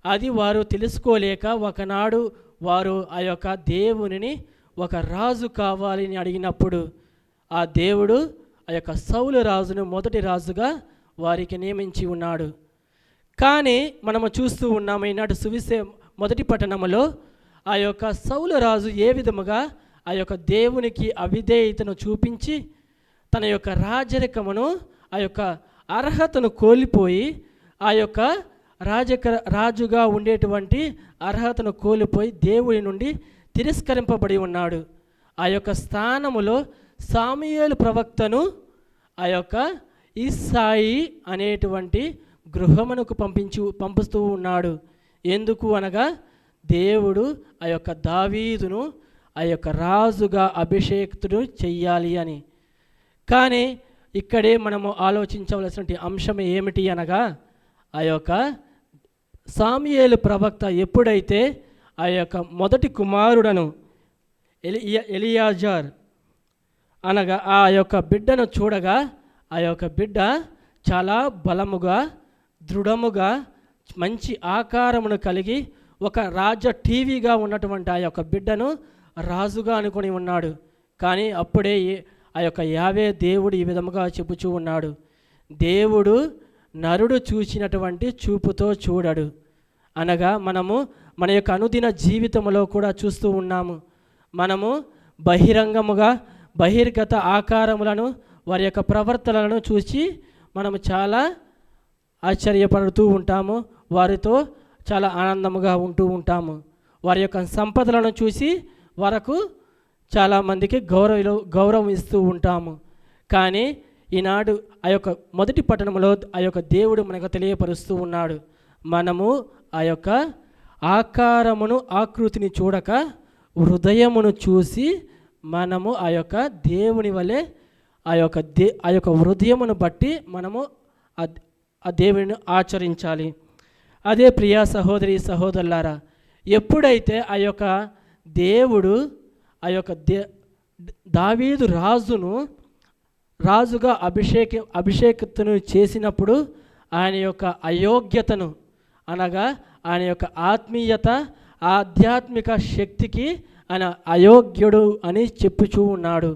అది వారు తెలుసుకోలేక ఒకనాడు వారు ఆ యొక్క దేవునిని ఒక రాజు కావాలని అడిగినప్పుడు ఆ దేవుడు ఆ యొక్క సౌలు రాజును మొదటి రాజుగా వారికి నియమించి ఉన్నాడు. కానీ మనము చూస్తూ ఉన్నాము ఈనాడు మొదటి పట్టణములో ఆ యొక్క సౌలు రాజు ఏ విధముగా ఆ యొక్క దేవునికి అవిధేయతను చూపించి తన యొక్క రాజరికమును ఆ యొక్క అర్హతను కోల్పోయి ఆ యొక్క రాజుగా ఉండేటువంటి అర్హతను కోల్పోయి దేవుని నుండి తిరస్కరింపబడి ఉన్నాడు. ఆ యొక్క స్థానములో సాముయేలు ప్రవక్తను ఆ యొక్క ఇస్సాయి అనేటువంటి గృహమునకు పంపిస్తూ ఉన్నాడు. ఎందుకు అనగా దేవుడు ఆ యొక్క దావీదును ఆ యొక్క రాజుగా అభిషేక్తుడు చెయ్యాలి అని. కానీ ఇక్కడే మనము ఆలోచించవలసిన అంశం ఏమిటి అనగా, ఆ యొక్క సాముయేలు ప్రవక్త ఎప్పుడైతే ఆ యొక్క మొదటి కుమారుడను ఎలియాజర్ అనగా ఆ యొక్క బిడ్డను చూడగా ఆ యొక్క బిడ్డ చాలా బలముగా దృఢముగా మంచి ఆకారమును కలిగి ఒక రాజ టీవీగా ఉన్నటువంటి ఆ యొక్క బిడ్డను రాజుగా అనుకొని ఉన్నాడు. కానీ అప్పుడే ఆ యొక్క యావే దేవుడు ఈ విధముగా చెప్పుచూ ఉన్నాడు, దేవుడు నరుడు చూసినటువంటి చూపుతో చూడడు. అనగా మనము మన యొక్క అనుదిన జీవితంలో కూడా చూస్తూ ఉన్నాము. మనము బహిరంగముగా బహిర్గత ఆకారములను వారి యొక్క ప్రవర్తనలను చూసి మనము చాలా ఆశ్చర్యపడుతూ ఉంటాము, వారితో చాలా ఆనందముగా ఉంటూ ఉంటాము. వారి యొక్క సంపదలను చూసి వరకు చాలామందికి గౌరవం ఇస్తూ ఉంటాము. కానీ ఈనాడు ఆ యొక్క మొదటి పట్టణంలో ఆ యొక్క దేవుడు మనకు తెలియపరుస్తూ ఉన్నాడు, మనము ఆ యొక్క ఆకారమును ఆకృతిని చూడక హృదయమును చూసి మనము ఆ యొక్క దేవుని వలె ఆ యొక్క హృదయమును బట్టి మనము ఆ దేవుని ఆచరించాలి. అదే ప్రియా సహోదరి సహోదరులారా, ఎప్పుడైతే ఆ యొక్క దేవుడు ఆ యొక్క దావీదు రాజుగా అభిషేకతను చేసినప్పుడు ఆయన యొక్క అయోగ్యతను అనగా ఆయన యొక్క ఆత్మీయత ఆధ్యాత్మిక శక్తికి ఆయన అయోగ్యుడు అని చెప్పుచూ ఉన్నాడు.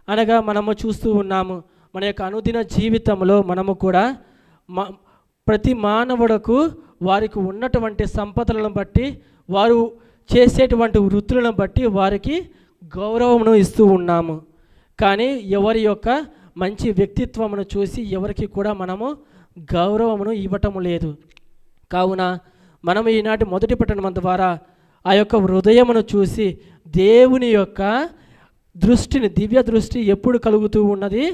అనగా మనము చూస్తూ ఉన్నాము మన యొక్క అనుదిన జీవితంలో మనము కూడా ప్రతి మానవుడకు వారికి ఉన్నటువంటి సంపదలను బట్టి వారు చేసేటువంటి వృత్తులను బట్టి వారికి గౌరవమును ఇస్తూ ఉన్నాము. కానీ ఎవరి యొక్క మంచి వ్యక్తిత్వమును చూసి ఎవరికి కూడా మనము గౌరవమును ఇవ్వటము లేదు. కావున మనము ఈనాటి మొదటి పట్టణం ద్వారా ఆ యొక్క హృదయమును చూసి దేవుని యొక్క దృష్టిని దివ్య దృష్టి ఎప్పుడు కలుగుతూ ఉన్నది,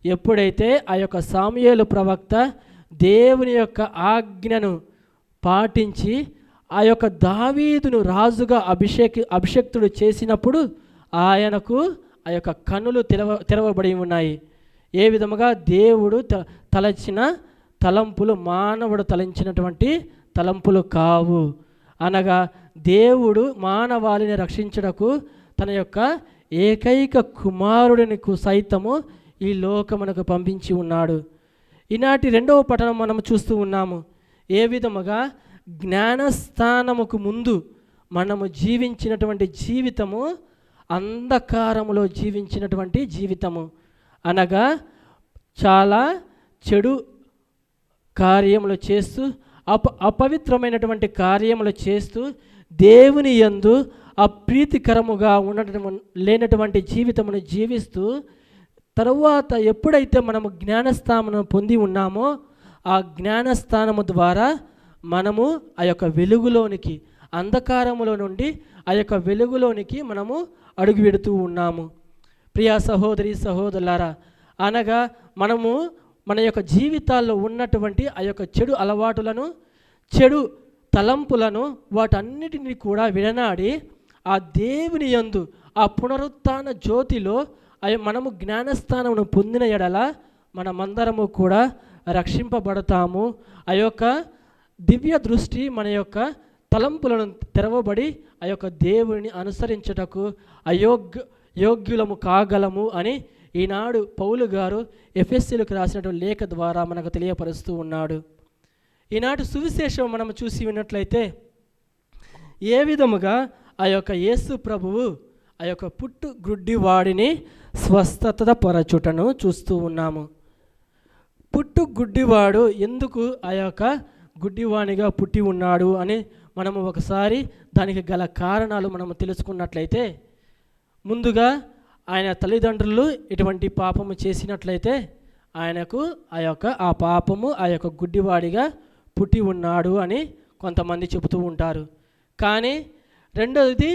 ఎప్పుడైతే ఆ యొక్క సాముయేలు ప్రవక్త దేవుని యొక్క ఆజ్ఞను పాటించి ఆ యొక్క దావీదును రాజుగా అభిషేక్తుడు చేసినప్పుడు ఆయనకు ఆ యొక్క కన్నులు తెరవబడి ఉన్నాయి. ఏ విధముగా దేవుడు తలచిన తలంపులు మానవుడు తలంచినటువంటి తలంపులు కావు. అనగా దేవుడు మానవాళిని రక్షించుటకు తన యొక్క ఏకైక కుమారుడిని సైతము ఈ లోకమునకు పంపించి ఉన్నాడు. ఈనాటి రెండవ పఠనం మనం చూస్తూ ఉన్నాము. ఏ విధముగా జ్ఞానస్థానముకు ముందు మనము జీవించినటువంటి జీవితము అంధకారములో జీవించినటువంటి జీవితము, అనగా చాలా చెడు కార్యములు చేస్తూ అపవిత్రమైనటువంటి కార్యములు చేస్తూ దేవుని యందు అప్రీతికరముగా లేనటువంటి జీవితమును జీవిస్తూ తరువాత ఎప్పుడైతే మనము జ్ఞానస్థానమును పొంది ఉన్నామో ఆ జ్ఞానస్థానము ద్వారా మనము ఆ యొక్క వెలుగులోనికి, అంధకారములో నుండి ఆ యొక్క వెలుగులోనికి మనము అడుగు పెడుతూ ఉన్నాము. ప్రియా సహోదరి సహోదరులారా, అనగా మనము మన యొక్క జీవితాల్లో ఉన్నటువంటి ఆ యొక్క చెడు అలవాటులను, చెడు తలంపులను, వాటన్నిటిని కూడా విడనాడి ఆ దేవుని యందు ఆ పునరుత్థాన జ్యోతిలో మనము జ్ఞానస్థానమును పొందిన ఎడల మనమందరము కూడా రక్షింపబడతాము. ఆ యొక్క దివ్య దృష్టి మన యొక్క తలంపులను తెరవబడి ఆ యొక్క దేవుని అనుసరించుటకు యోగ్యులము కాగలము అని ఈనాడు పౌలు గారు ఎఫెసీయులకు రాసినటువంటి లేఖ ద్వారా మనకు తెలియపరుస్తూ ఉన్నాడు. ఈనాటి సువిశేషం మనం చూసి విన్నట్లయితే ఏ విధముగా ఆ యొక్క యేసు ప్రభువు ఆ యొక్క పుట్టు గుడ్డివాడిని స్వస్థత పరచుటను చూస్తూ ఉన్నాము. పుట్టు గుడ్డివాడు ఎందుకు ఆ యొక్క గుడ్డివాణిగా పుట్టి ఉన్నాడు అని మనము ఒకసారి దానికి గల కారణాలు మనము తెలుసుకున్నట్లయితే, ముందుగా ఆయన తల్లిదండ్రులు ఇటువంటి పాపము చేసినట్లయితే ఆయనకు ఆ పాపము ఆ యొక్క గుడ్డివాడిగా పుట్టి ఉన్నాడు అని కొంతమంది చెబుతూ ఉంటారు. కానీ రెండవది,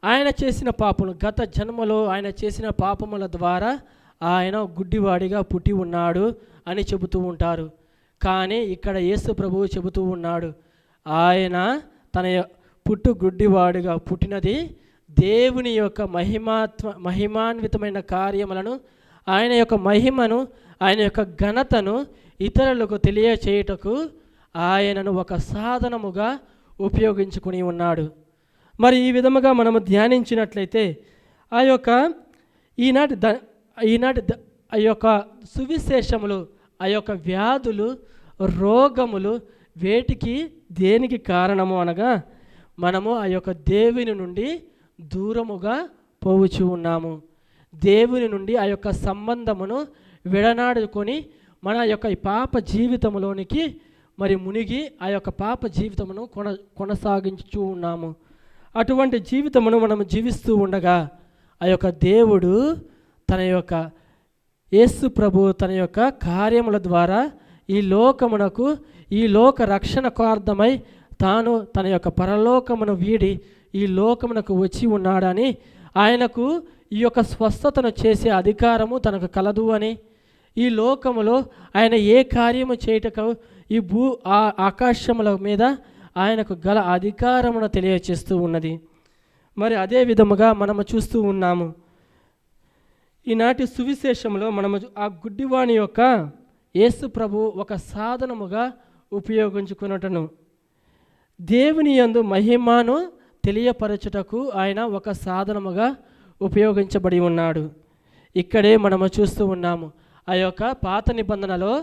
ఆయన చేసిన పాపములు, గత జన్మలో ఆయన చేసిన పాపముల ద్వారా ఆయన గుడ్డివాడిగా పుట్టి ఉన్నాడు అని చెబుతూ ఉంటారు. కానీ ఇక్కడ యేసు ప్రభువు చెబుతూ ఉన్నాడు, ఆయన తన పుట్టు గుడ్డివాడిగా పుట్టినది దేవుని యొక్క మహిమాన్వితమైన కార్యములను, ఆయన యొక్క మహిమను, ఆయన యొక్క ఘనతను ఇతరులకు తెలియచేయుటకు ఆయనను ఒక సాధనముగా ఉపయోగించుకుని ఉన్నాడు. మరి ఈ విధముగా మనము ధ్యానించినట్లయితే ఆ యొక్క ఈనాటి ఆ యొక్క సువిశేషములు, ఆ యొక్క వ్యాధులు, రోగములు దేనికి కారణము అనగా మనము ఆ యొక్క దేవుని నుండి దూరముగా పోవచ్చు ఉన్నాము. దేవుని నుండి ఆ యొక్క సంబంధమును విడనాడుకొని మన యొక్క ఈ పాప జీవితంలోనికి మరి మునిగి ఆ యొక్క పాప జీవితమును కొనసాగించు ఉన్నాము. అటువంటి జీవితమును మనము జీవిస్తూ ఉండగా ఆ యొక్క దేవుడు తన యొక్క యేసు ప్రభు తన యొక్క కార్యముల ద్వారా ఈ లోకమునకు, ఈ లోక రక్షణకార్థమై తాను తన యొక్క పరలోకమును వీడి ఈ లోకమునకు వచ్చి ఉన్నాడని, ఆయనకు ఈ యొక్క స్వస్థతను చేసే అధికారము తనకు కలదు అని, ఈ లోకములో ఆయన ఏ కార్యము చేయటకు ఈ ఆకాశముల మీద ఆయనకు గల అధికారమును తెలియచేస్తూ ఉన్నది. మరి అదే విధముగా మనము చూస్తూ ఉన్నాము. ఈనాటి సువిశేషంలో మనము ఆ గుడ్డివాణి యొక్క యేసు ప్రభు ఒక సాధనముగా ఉపయోగించుకున్నటను, దేవుని యందు మహిమను తెలియపరచుటకు ఆయన ఒక సాధనముగా ఉపయోగించబడి ఉన్నాడు. ఇక్కడే మనము చూస్తూ ఉన్నాము. ఆ యొక్క పాత నిబంధనలో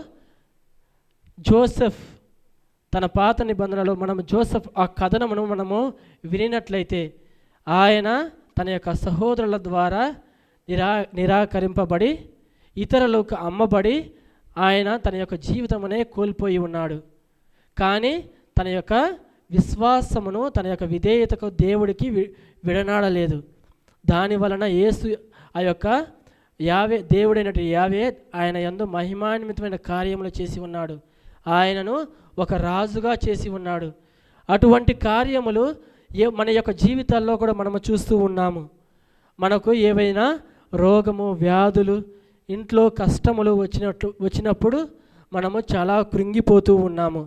జోసెఫ్, తన పాత నిబంధనలో మనము జోసెఫ్ ఆ కథనమును మనము వినినట్లయితే ఆయన తన యొక్క సహోదరుల ద్వారా నిరాకరింపబడి ఇతరులకు అమ్మబడి ఆయన తన యొక్క జీవితమునే కోల్పోయి ఉన్నాడు. కానీ తన యొక్క విశ్వాసమును, తన యొక్క విధేయతకు దేవుడికి విడనాడలేదు. దాని వలన యేసు ఆ యొక్క దేవుడైనటువంటి యావే ఆయన యందు మహిమాన్వితమైన కార్యములు చేసి ఉన్నాడు. ఆయనను ఒక రాజుగా చేసి ఉన్నాడు. అటువంటి కార్యములు మన యొక్క జీవితాల్లో కూడా మనము చూస్తూ ఉన్నాము. మనకు ఏవైనా రోగము, వ్యాధులు, ఇంట్లో కష్టములు వచ్చినప్పుడు మనము చాలా కృంగిపోతూ ఉన్నాము.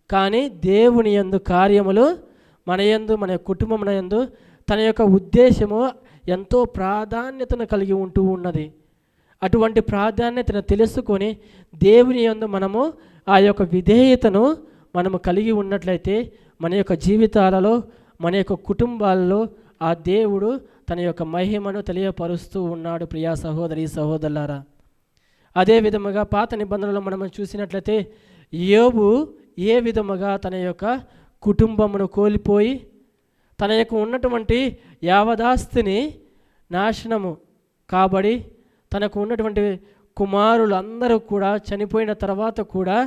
కానీ దేవుని యందు కార్యములు మన యందు, మన కుటుంబమున యందు తన యొక్క ఉద్దేశము ఎంతో ప్రాధాన్యతను కలిగి ఉంటూ ఉన్నది. అటువంటి ప్రాధాన్యతను తెలుసుకొని దేవుని యందు మనము ఆ యొక్క విధేయతను మనము కలిగి ఉన్నట్లయితే మన యొక్క జీవితాలలో, మన యొక్క కుటుంబాలలో ఆ దేవుడు తన యొక్క మహిమను తెలియపరుస్తూ ఉన్నాడు. ప్రియా సహోదరి సహోదరులారా, అదే విధముగా పాత నిబంధనలో మనం చూసినట్లయితే యోబు ఏ విధముగా తన యొక్క కుటుంబమును కోల్పోయి తన యొక్క ఉన్నటువంటి యావదాస్తిని నాశనము కాబడి తనకు ఉన్నటువంటి కుమారులు అందరూ కూడా చనిపోయిన తర్వాత కూడా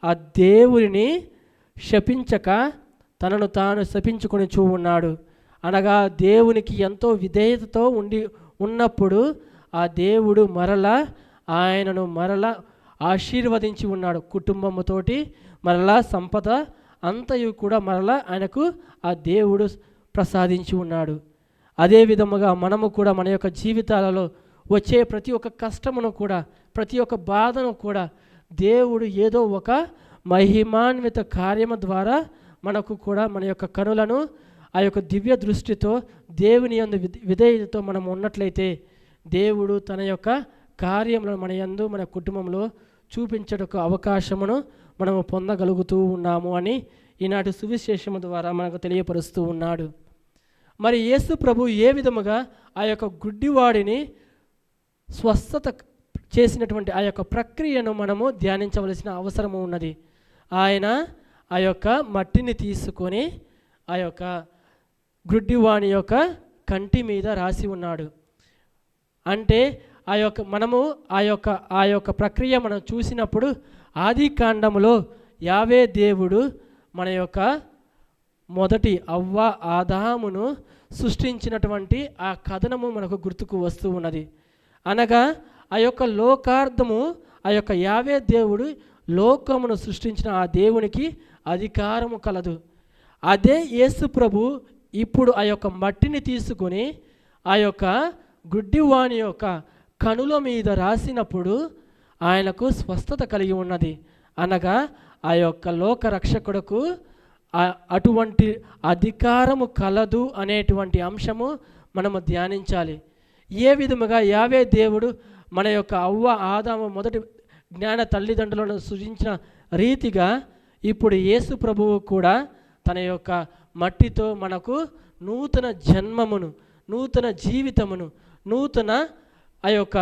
ఆ దేవుని శపించక తనను తాను శపించుకొని ఉన్నాడు. అనగా దేవునికి ఎంతో విధేయతతో ఉన్నప్పుడు ఆ దేవుడు ఆయనను ఆశీర్వదించి ఉన్నాడు. కుటుంబముతోటి మరలా సంపద అంతయు కూడా ఆయనకు ఆ దేవుడు ప్రసాదించి ఉన్నాడు. అదే విధముగా మనము కూడా మన యొక్క జీవితాలలో వచ్చే ప్రతి ఒక్క కష్టమును కూడా, ప్రతి ఒక్క బాధను కూడా దేవుడు ఏదో ఒక మహిమాన్విత కార్యము ద్వారా మనకు కూడా మన యొక్క కనులను ఆ యొక్క దివ్య దృష్టితో దేవుని యందు విధేయతతో మనం ఉన్నట్లయితే దేవుడు తన యొక్క కార్యములను మన యందు మన కుటుంబంలో చూపించడానికి అవకాశమును మనము పొందగలుగుతూ ఉన్నాము అని ఈనాటి సువిశేషము ద్వారా మనకు తెలియపరుస్తూ ఉన్నాడు. మరి యేసు ప్రభు ఏ విధముగా ఆ యొక్క గుడ్డివాడిని స్వస్థత చేసినటువంటి ఆ యొక్క ప్రక్రియను మనము ధ్యానించవలసిన అవసరము ఉన్నది. ఆయన ఆ యొక్క మట్టిని తీసుకొని ఆ యొక్క గుడ్డివాని యొక్క కంటి మీద రాసి ఉన్నాడు. అంటే ఆ యొక్క ప్రక్రియ మనం చూసినప్పుడు ఆది కాండములో యావే దేవుడు మన యొక్క మొదటి అవ్వ ఆదామును సృష్టించినటువంటి ఆ కథనము మనకు గుర్తుకు వస్తూ ఉన్నది. అనగా ఆ యొక్క లోకార్థము ఆ యొక్క యావే దేవుడు లోకమును సృష్టించిన ఆ దేవునికి అధికారము కలదు. అదే యేసు ప్రభు ఇప్పుడు ఆ యొక్క మట్టిని తీసుకొని ఆ యొక్క గుడ్డివాని యొక్క కనుల మీద రాసినప్పుడు ఆయనకు స్వస్థత కలిగి ఉన్నది. అనగా ఆ యొక్క లోక రక్షకుడుకు అటువంటి అధికారము కలదు అనేటువంటి అంశము మనము ధ్యానించాలి. ఏ విధముగా యావే దేవుడు మన యొక్క అవ్వ ఆదాము మొదటి జ్ఞాన తల్లిదండ్రులను సృజించిన రీతిగా ఇప్పుడు యేసు ప్రభువు కూడా తన యొక్క మట్టితో మనకు నూతన జన్మమును, నూతన జీవితమును, నూతన ఆ యొక్క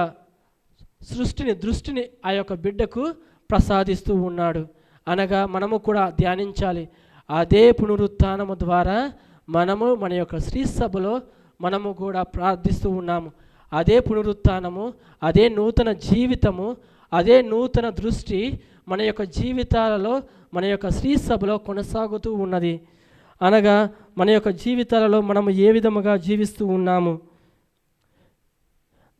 దృష్టిని ఆ యొక్క బిడ్డకు ప్రసాదిస్తూ ఉన్నాడు. అనగా మనము కూడా ధ్యానించాలి. అదే పునరుత్థానము ద్వారా మనము మన యొక్క శ్రీ సభలో మనము కూడా ప్రార్థిస్తూ ఉన్నాము. అదే పునరుత్థానము, అదే నూతన జీవితము, అదే నూతన దృష్టి మన యొక్క జీవితాలలో మన యొక్క శ్రీ సభలో కొనసాగుతూ ఉన్నది. అనగా మన యొక్క జీవితాలలో మనము ఏ విధముగా జీవిస్తూ ఉన్నాము,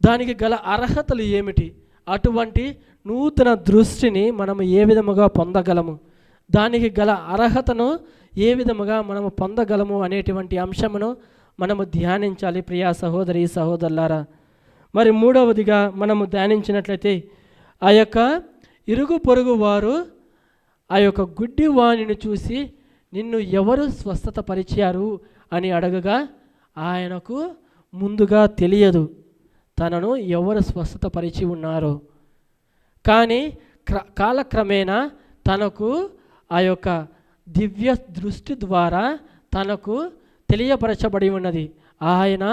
దానికి గల అర్హతలు ఏమిటి, అటువంటి నూతన దృష్టిని మనము ఏ విధముగా పొందగలము, దానికి గల అర్హతను ఏ విధముగా మనము పొందగలము అనేటువంటి అంశమును మనము ధ్యానించాలి ప్రియా సహోదరి సహోదరులారా. మరి మూడవదిగా మనము ధ్యానించినట్లయితే ఆ యొక్క ఇరుగు పొరుగు వారు ఆ యొక్క గుడ్డి వాణిని చూసి నిన్ను ఎవరు స్వస్థత పరిచారు అని అడగగా ఆయనకు ముందుగా తెలియదు తనను ఎవరు స్వస్థత పరిచి ఉన్నారో. కానీ కాలక్రమేణా తనకు ఆ యొక్క దివ్య దృష్టి ద్వారా తనకు తెలియపరచబడి ఉన్నది. ఆయన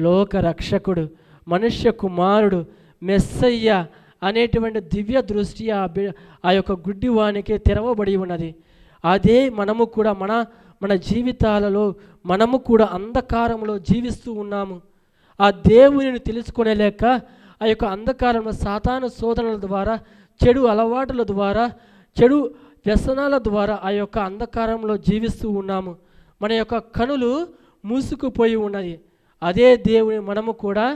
లోక రక్షకుడు, మనుష్య కుమారుడు, మెస్సయ్య అనేటువంటి దివ్య దృష్టి ఆ యొక్క గుడ్డివానికి తెరవబడి ఉన్నది. అదే మనము కూడా మన జీవితాలలో మనము కూడా అంధకారంలో జీవిస్తూ ఉన్నాము. ఆ దేవునిని తెలుసుకునేలేక ఆ యొక్క అంధకారంలో సాతాను శోధనల ద్వారా, చెడు అలవాటుల ద్వారా, చెడు వ్యసనాల ద్వారా ఆ యొక్క అంధకారంలో జీవిస్తూ ఉన్నాము. మన యొక్క కనులు మూసుకుపోయి ఉన్నది. అదే దేవుని మనము కూడా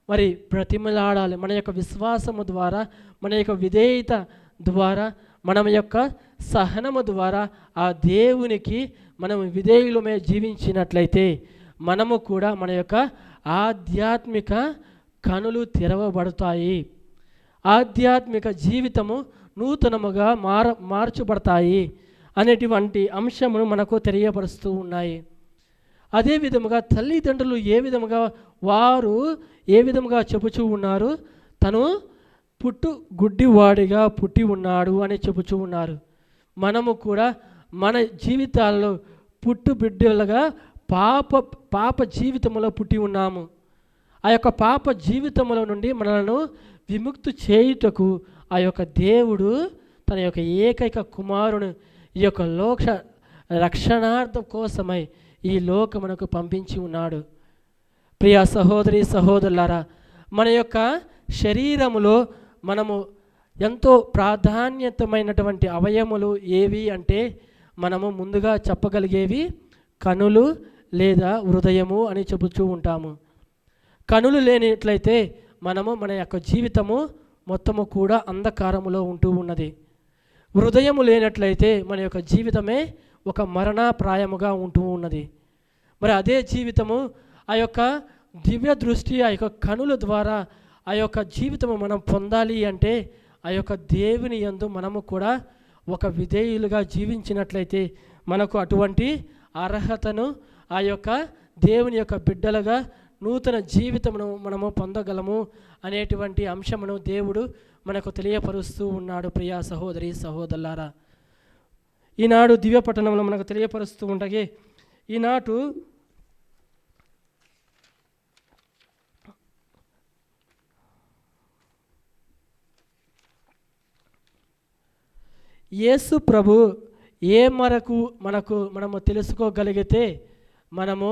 మరి బ్రతిమలాడాలి. మన యొక్క విశ్వాసము ద్వారా, మన యొక్క విధేయత ద్వారా, మన యొక్క సహనము ద్వారా ఆ దేవునికి మనం విధేయులమే జీవించినట్లయితే మనము కూడా మన యొక్క ఆధ్యాత్మిక కనులు తెరవబడతాయి. ఆధ్యాత్మిక జీవితము నూతనముగా మార్చబడతాయి అనేటువంటి అంశమును మనకు తెలియపరుస్తూ ఉన్నాయి. అదే విధముగా తల్లిదండ్రులు వారు ఏ విధముగా చెప్పుచూ ఉన్నారు, తను గుడ్డివాడిగా పుట్టి ఉన్నాడు అని చెప్పుచూ ఉన్నారు. మనము కూడా మన జీవితాల్లో బిడ్డలుగా పాప జీవితంలో పుట్టి ఉన్నాము. ఆ యొక్క పాప జీవితంలో నుండి మనలను విముక్తి చేయుటకు ఆ యొక్క దేవుడు తన యొక్క ఏకైక కుమారుని ఈ యొక్క రక్షణార్థం కోసమై ఈ లోకమునకు పంపించి ఉన్నాడు. ప్రియ సహోదరి సహోదరులారా, మన యొక్క శరీరములో మనము ఎంతో ప్రాధాన్యతమైనటువంటి అవయములు ఏవి అంటే మనము ముందుగా చెప్పగలిగేవి కనులు లేదా హృదయము అని చెబుతూ ఉంటాము. కనులు లేనట్లయితే మనము మన యొక్క జీవితము మొత్తము కూడా అంధకారములో ఉంటూ ఉన్నది. హృదయము లేనట్లయితే మన యొక్క జీవితమే ఒక మరణప్రాయముగా ఉంటూ ఉన్నది. మరి అదే జీవితము ఆ యొక్క దివ్య దృష్టి, ఆ యొక్క కనుల ద్వారా ఆ యొక్క జీవితము మనం పొందాలి అంటే ఆ యొక్క దేవుని యందు మనము కూడా ఒక విధేయులుగా జీవించినట్లయితే మనకు అటువంటి అర్హతను ఆ యొక్క దేవుని యొక్క బిడ్డలుగా నూతన జీవితమును మనము పొందగలము అనేటువంటి అంశమును దేవుడు మనకు తెలియపరుస్తూ ఉన్నాడు. ప్రియా సహోదరి సహోదరులారా, ఈనాడు దివ్య పట్టణంలో మనకు తెలియపరుస్తూ ఉండగే ఈనాడు యేసు ప్రభు ఏ మరకు మనము తెలుసుకోగలిగితే మనము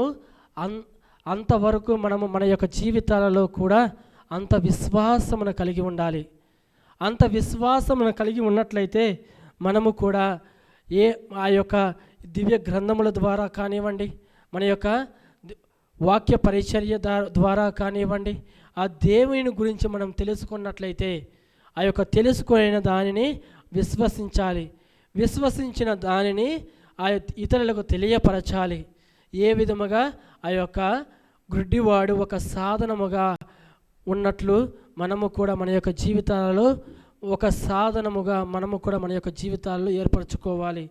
అంతవరకు మనము మన యొక్క జీవితాలలో కూడా అంత విశ్వాసమును కలిగి ఉండాలి. అంత విశ్వాసమును కలిగి ఉన్నట్లయితే మనము కూడా ఆ యొక్క దివ్య గ్రంథముల ద్వారా కానివ్వండి, మన యొక్క వాక్య పరిచర్య ద్వారా కానివ్వండి, ఆ దేవుని గురించి మనం తెలుసుకున్నట్లయితే ఆ యొక్క తెలుసుకున్న దానిని విశ్వసించాలి. విశ్వసించిన దానిని ఆ ఇతరులకు తెలియపరచాలి. ఏ విధముగా ఆ యొక్క గుడ్డివాడు ఒక సాధనముగా ఉన్నట్లు మనము కూడా మన యొక్క జీవితాలలో ఒక సాధనముగా మనము కూడా మన యొక్క జీవితాలలో ఏర్పరచుకోవాలి.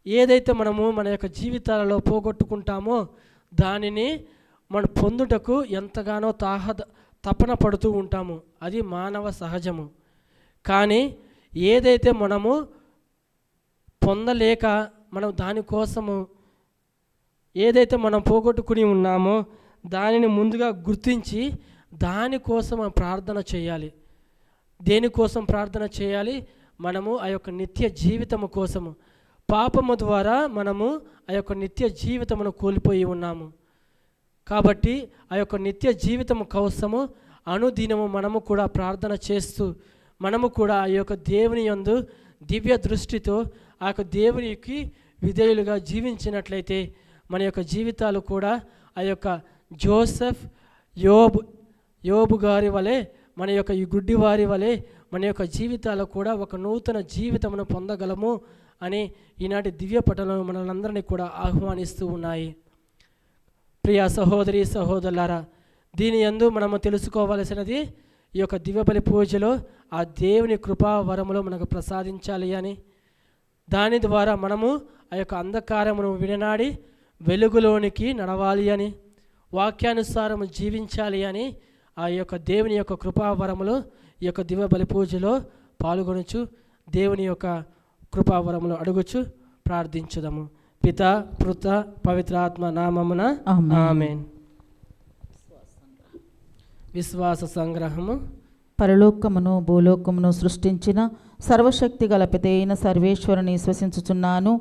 ఏదైతే మనము మన యొక్క జీవితాలలో పోగొట్టుకుంటామో దానిని మనం పొందుటకు ఎంతగానో తపన పడుతూ ఉంటాము. అది మానవ సహజము. కానీ ఏదైతే మనము పొందలేక మనం దానికోసము ఏదైతే మనం పోగొట్టుకుని ఉన్నామో దానిని ముందుగా గుర్తించి దానికోసం మనం ప్రార్థన చేయాలి. దేనికోసం ప్రార్థన చేయాలి? మనము ఆ యొక్క నిత్య జీవితము కోసము. పాపము ద్వారా మనము ఆ యొక్క నిత్య జీవితమును కోల్పోయి ఉన్నాము. కాబట్టి ఆ యొక్క నిత్య జీవితము కోసము అనుదినము మనము కూడా ప్రార్థన చేస్తూ మనము కూడా ఆ యొక్క దేవుని యందు దివ్య దృష్టితో ఆ యొక్క దేవునికి విధేయులుగా జీవించినట్లయితే మన యొక్క జీవితాలు కూడా ఆ యొక్క జోసెఫ్ యోబు గారి వలె మన యొక్క ఈ గుడ్డివారి వలె మన యొక్క జీవితాలు కూడా ఒక నూతన జీవితమును పొందగలము అని ఈనాటి దివ్య పట్టణంలో మనలందరినీ కూడా ఆహ్వానిస్తూ ఉన్నాయి. ప్రియ సహోదరి సహోదరులారా, దీని యందు మనము తెలుసుకోవలసినది ఈ యొక్క దివ్యబలి పూజలో ఆ దేవుని కృపా వరములో మనకు ప్రసాదించాలి అని, దాని ద్వారా మనము ఆ యొక్క అంధకారమును విడనాడి వెలుగులోనికి నడవాలి అని, వాక్యానుసారము జీవించాలి అని ఆ యొక్క దేవుని యొక్క కృపావరములో ఈ యొక్క దివ్యబలి పూజలో పాల్గొనచ్చు. దేవుని యొక్క కృపావరములు అడుగుచు ప్రార్థించుదాము. పిత పుత్ర పవిత్రాత్మ నామమున ఆమేన్. విశ్వాస సంగ్రహము. పరలోకమును భూలోకమును సృష్టించిన సర్వశక్తి గల పితైన సర్వేశ్వరుని విశ్వసించుచున్నాను.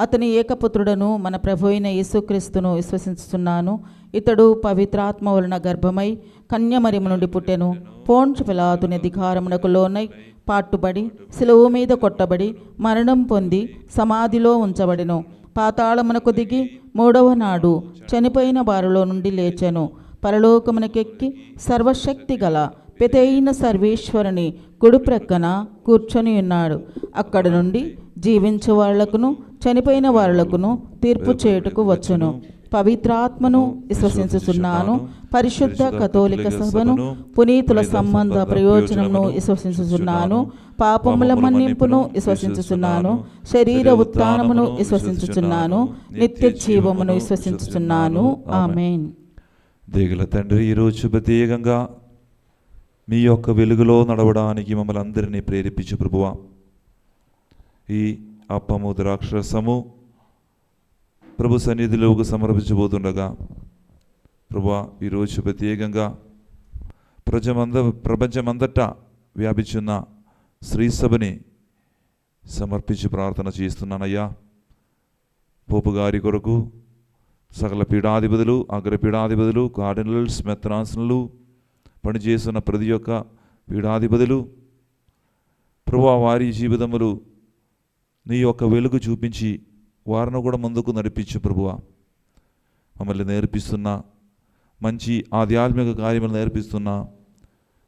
అతని ఏకపుత్రుడను మన ప్రభు అయిన యేసుక్రీస్తును విశ్వసించుచున్నాను. ఇతడు పవిత్రాత్మ వలన గర్భమై కన్యమరియము నుండి పుట్టెను. పోంచు పిలాతుని అధికారమునకు లోనై పాటుబడి శిలువ మీద కొట్టబడి మరణం పొంది సమాధిలో ఉంచబడెను. పాతాళమునకు దిగి మూడవ నాడు చనిపోయిన వారిలో నుండి లేచెను. పరలోకమునకెక్కి సర్వశక్తి గల పితైన సర్వేశ్వరుని కుడి ప్రక్కన కూర్చొని ఉన్నాడు. అక్కడ నుండి జీవించే వాళ్లకును చనిపోయిన వాళ్లకును తీర్పు చేయుటకు వచ్చును. పవిత్రాత్మను విశ్వసించుచున్నాను. పరిశుద్ధ కథోలిక సభను, పునీతుల సంబంధ ప్రయోజనమును విశ్వసించుచున్నాను. పాపముల మన్నింపును విశ్వసించుచున్నాను. శరీర ఉత్థానమును విశ్వసించుచున్నాను. నిత్య జీవమును విశ్వసించుచున్నాను. ఆమేన్. దేగుల తండ్రి, ఈరోజు ప్రత్యేకంగా మీ యొక్క వెలుగులో నడవడానికి మమ్మల్ని అందరినీ ప్రేరేపించు ప్రభువా. ఈ అప్పము ద్రాక్షరసము ప్రభు సన్నిధిలోకి సమర్పించబోతుండగా ప్రభువా, ఈరోజు ప్రత్యేకంగా ప్రపంచమంతటా వ్యాపించున్న శ్రీ సభని సమర్పించి ప్రార్థన చేస్తున్నానయ్యా. పోపు గారి కొరకు సకల పీఠాధిపతులు, అగ్రపీఠాధిపతులు, కార్డినల్స్, మెత్రాన్స్లు, పనిచేస్తున్న ప్రతి ఒక్క పీఠాధిపతులు ప్రభువా, వారి జీవితములు నీ యొక్క వెలుగు చూపించి వారిని కూడా ముందుకు నడిపించు ప్రభువా. మమ్మల్ని నేర్పిస్తున్న మంచి ఆధ్యాత్మిక కార్యములు నేర్పిస్తున్న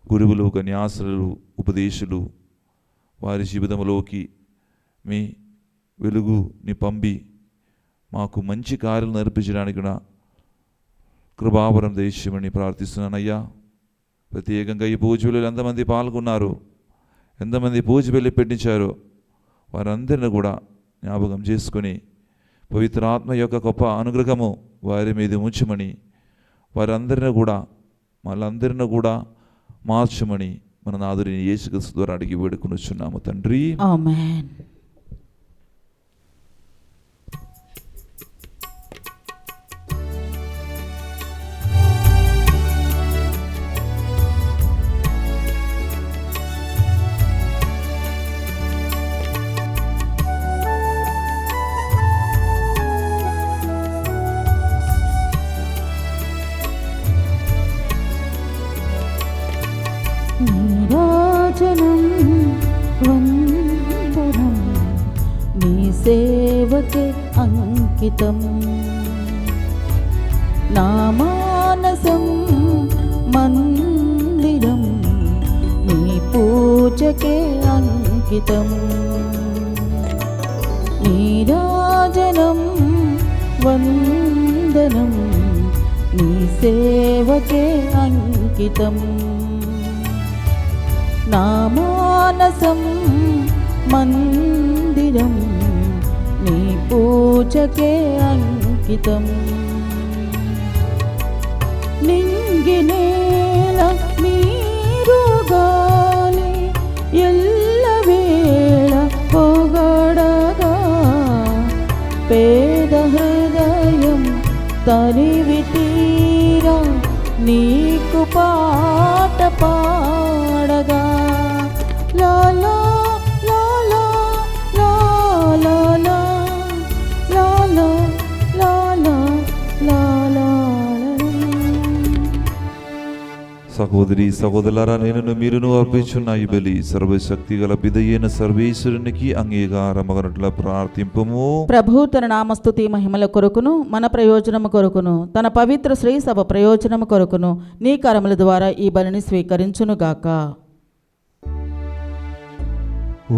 గురువులు, కన్యాసులు, ఉపదేశులు, వారి జీవితంలోకి మీ వెలుగుని పంపి మాకు మంచి కార్యాలు నేర్పించడానికి కూడా కృపావరం దయచేయమని ప్రార్థిస్తున్నానయ్యా. ప్రత్యేకంగా ఈ పూజలు ఎంతమంది పాల్గొన్నారు, ఎంతమంది పూజ వెళ్ళి పెట్టించారో వారందరిని కూడా జ్ఞాపకం చేసుకొని పవిత్రాత్మ యొక్క గొప్ప అనుగ్రహము వారి మీద ఉంచమని, వారందరిని కూడా మళ్ళందరిని కూడా మార్చమని మన నాదుని యేసుక్రీస్తు ద్వారా అడిగి వేడుకొనుచున్నాము తండ్రి. ఆమేన్. నీరాజనం వందనం నీ సేవకే అంకితం, నా మానసం మందిరం నీ పూజకే అంకితం. నీరాజనం వందనం నీ సేవకే అంకితం, నా మానసం మందిరం నీ పూజకే అంకితం. నింగినేల నీరు గాలి ఎల్లవేళ పొగడగా, పేద హృదయం తనివి తీరా నీకు పాట పాడగా. లాలా లాలా లాలా లాలా లాలా లాలా. సహోదరి సహోదరులారా, నేను మీరును అర్పించున్న ఈ బలి సర్వశక్తి గల పిదయైన సర్వేశ్వరునికి అంగీకారమగనట్ల ప్రార్థింపము. ప్రభు తన నామస్తుతి మహిమల కొరకును మన ప్రయోజనము కొరకును తన పవిత్ర శ్రీ సభ ప్రయోజనము కొరకును నీ కరముల ద్వారా ఈ బలిని స్వీకరించునుగాక.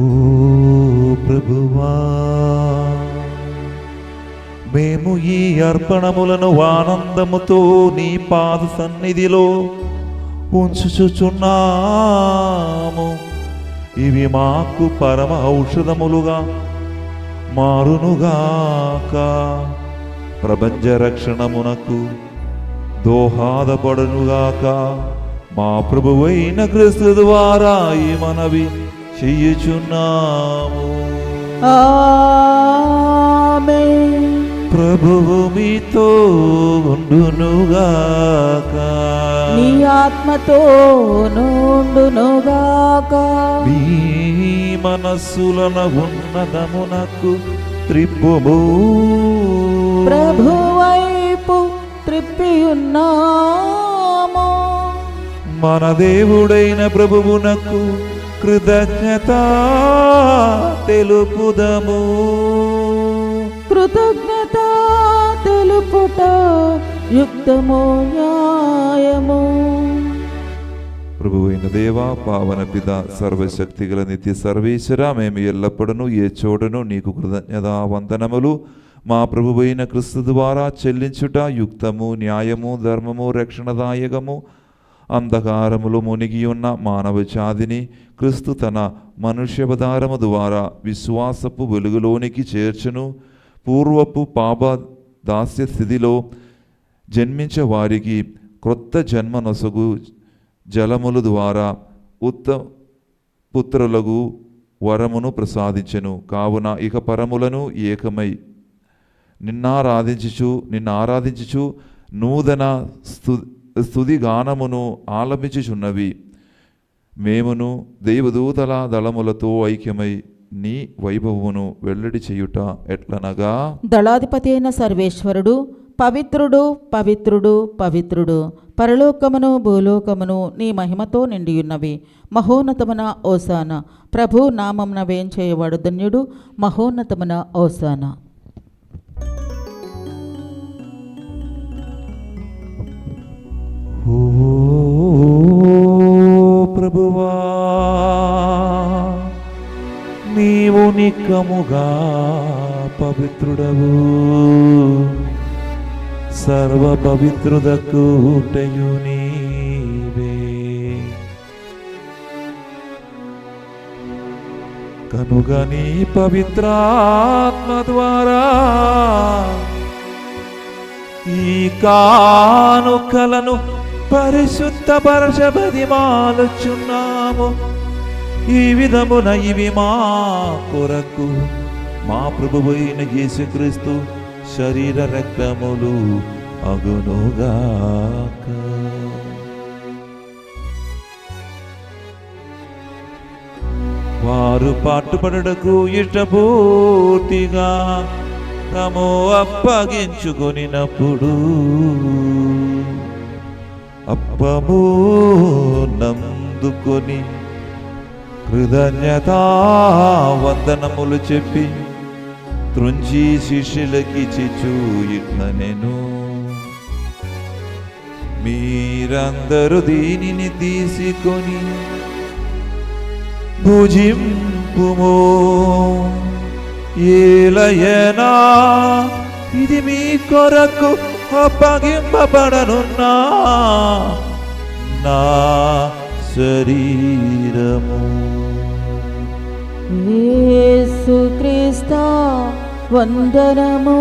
ఓ ప్రభువా, మేము ఈ అర్పణములను ఆనందముతో నీ పాద సన్నిధిలో ఉంచుచుచున్నాము. ఇవి మాకు పరమ ఔషధములుగా మారునుగాక, ప్రపంచ రక్షణమునకు దోహాదపడునుగాక. మా ప్రభువైన క్రీస్తు ద్వారా ఈ మనవి చెయ్యుచున్నాము. ఆమేన్. ప్రభువు మీతో ఉండునుగాక, నీ ఆత్మతో నుండునుగాక. మీ మనస్సులను ఉన్నతమునకు త్రిప్పుము. ప్రభువైపు త్రిప్పియున్నాము. మన దేవుడైన ప్రభువునకు కృతజ్ఞత తెలుపుదము. కృతజ్ఞత తెలుపుట యుక్తము న్యాయము. ప్రభువైన దేవా, పావన పిత, సర్వశక్తి గల నిత్య సర్వేశ్వర, మేము ఎల్లప్పుడూ ఏ చోటను నీకు కృతజ్ఞతా వందనములు మా ప్రభువైన క్రీస్తు ద్వారా చెల్లించుట యుక్తము, న్యాయము, ధర్మము, రక్షణదాయకము. అంధకారములు మునిగి ఉన్న మానవ జాతిని క్రీస్తు తన మనుష్యవతారము ద్వారా విశ్వాసపు వెలుగులోనికి చేర్చును. పూర్వపు పాప దాస్య స్థితిలో జన్మించే వారికి క్రొత్త జన్మ నొసగు జలముల ద్వారా పుత్రులకు వరమును ప్రసాదించెను. కావున ఇక పరములను ఏకమై నిన్ను ఆరాధించుచు నూతన స్తుతి గానమును ఆలపించుచున్నవి. మేమును దేవదూతల దళములతో ఐక్యమై నీ వైభవమును వెల్లడి చేయుట ఎట్లనగా, దళాధిపతి అయిన సర్వేశ్వరుడు పవిత్రుడు పవిత్రుడు పవిత్రుడు, పరలోకమును భూలోకమును నీ మహిమతో నిండియున్నవి. మహోన్నతమున ఓసాన, ప్రభు నామమున వేంచేయవాడు ధన్యుడు. మహోన్నతమున ఓసాన. ఓ ప్రభువా, నీవు నిక్కముగా పవిత్రుడవు, సర్వ పవిత్రుదకు ఊటయు నీవే. కనుక నీ పవిత్రాత్మ ద్వారా ఈ కానుకలను పరిశుద్ధపరచబదిమాలుచున్నాము. ఈ విధమున ఇవి మా కొరకు మా ప్రభువైన యేసుక్రీస్తు శరీర రక్తములు అగునుగాక. వారు పాటుపడుటకు ఇష్టపూర్తిగా తాము అప్పగించుకొనినప్పుడు అప్పము నందుకొని కృతజ్ఞతా వందనములు చెప్పి త్రుంచి శిష్యులకిచ్చిచు ఇట్లనెను, మీరందరూ దీనిని తీసుకొని భుజింపుము. ఏలయనా ఇది మీ కొరకు అప్పగింపబడనున్నా నా శరీరము. యేసుక్రీస్తు వందనము,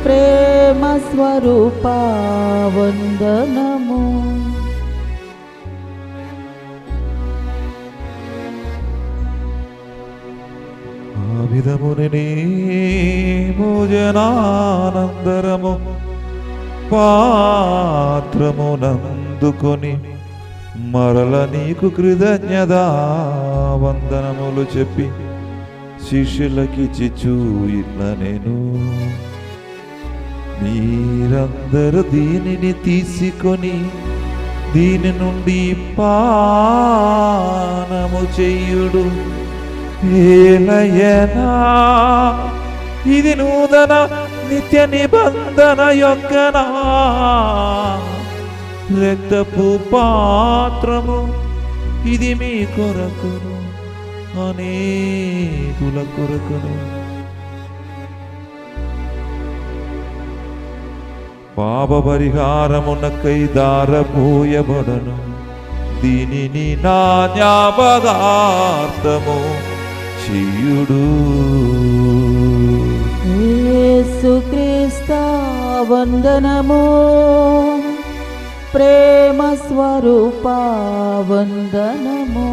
ప్రేమ స్వరూప వందనము. ఆ విధమునే భోజనానందరము పాత్రమునందుకొని మరల నీకు కృతజ్ఞతా వందనములు చెప్పి శిష్యులకిచ్చిచు ఇట్లనెను, మీరందరూ దీనిని తీసుకొని దీని నుండి పానము చెయ్యుడు. ఏలయనా ఇది నూతన నిత్య నిబంధన యొక్క నా రక్తపు పాత్రము. ఇది మీ కొరకును అనేకుల కొరకును పాప పరిహారమునకై దారపోయబడను. దీనిని నా జ్ఞాపకార్థము చేయుడు. యేసుక్రీస్తు వందనము, ప్రేమ స్వరూప వందనము.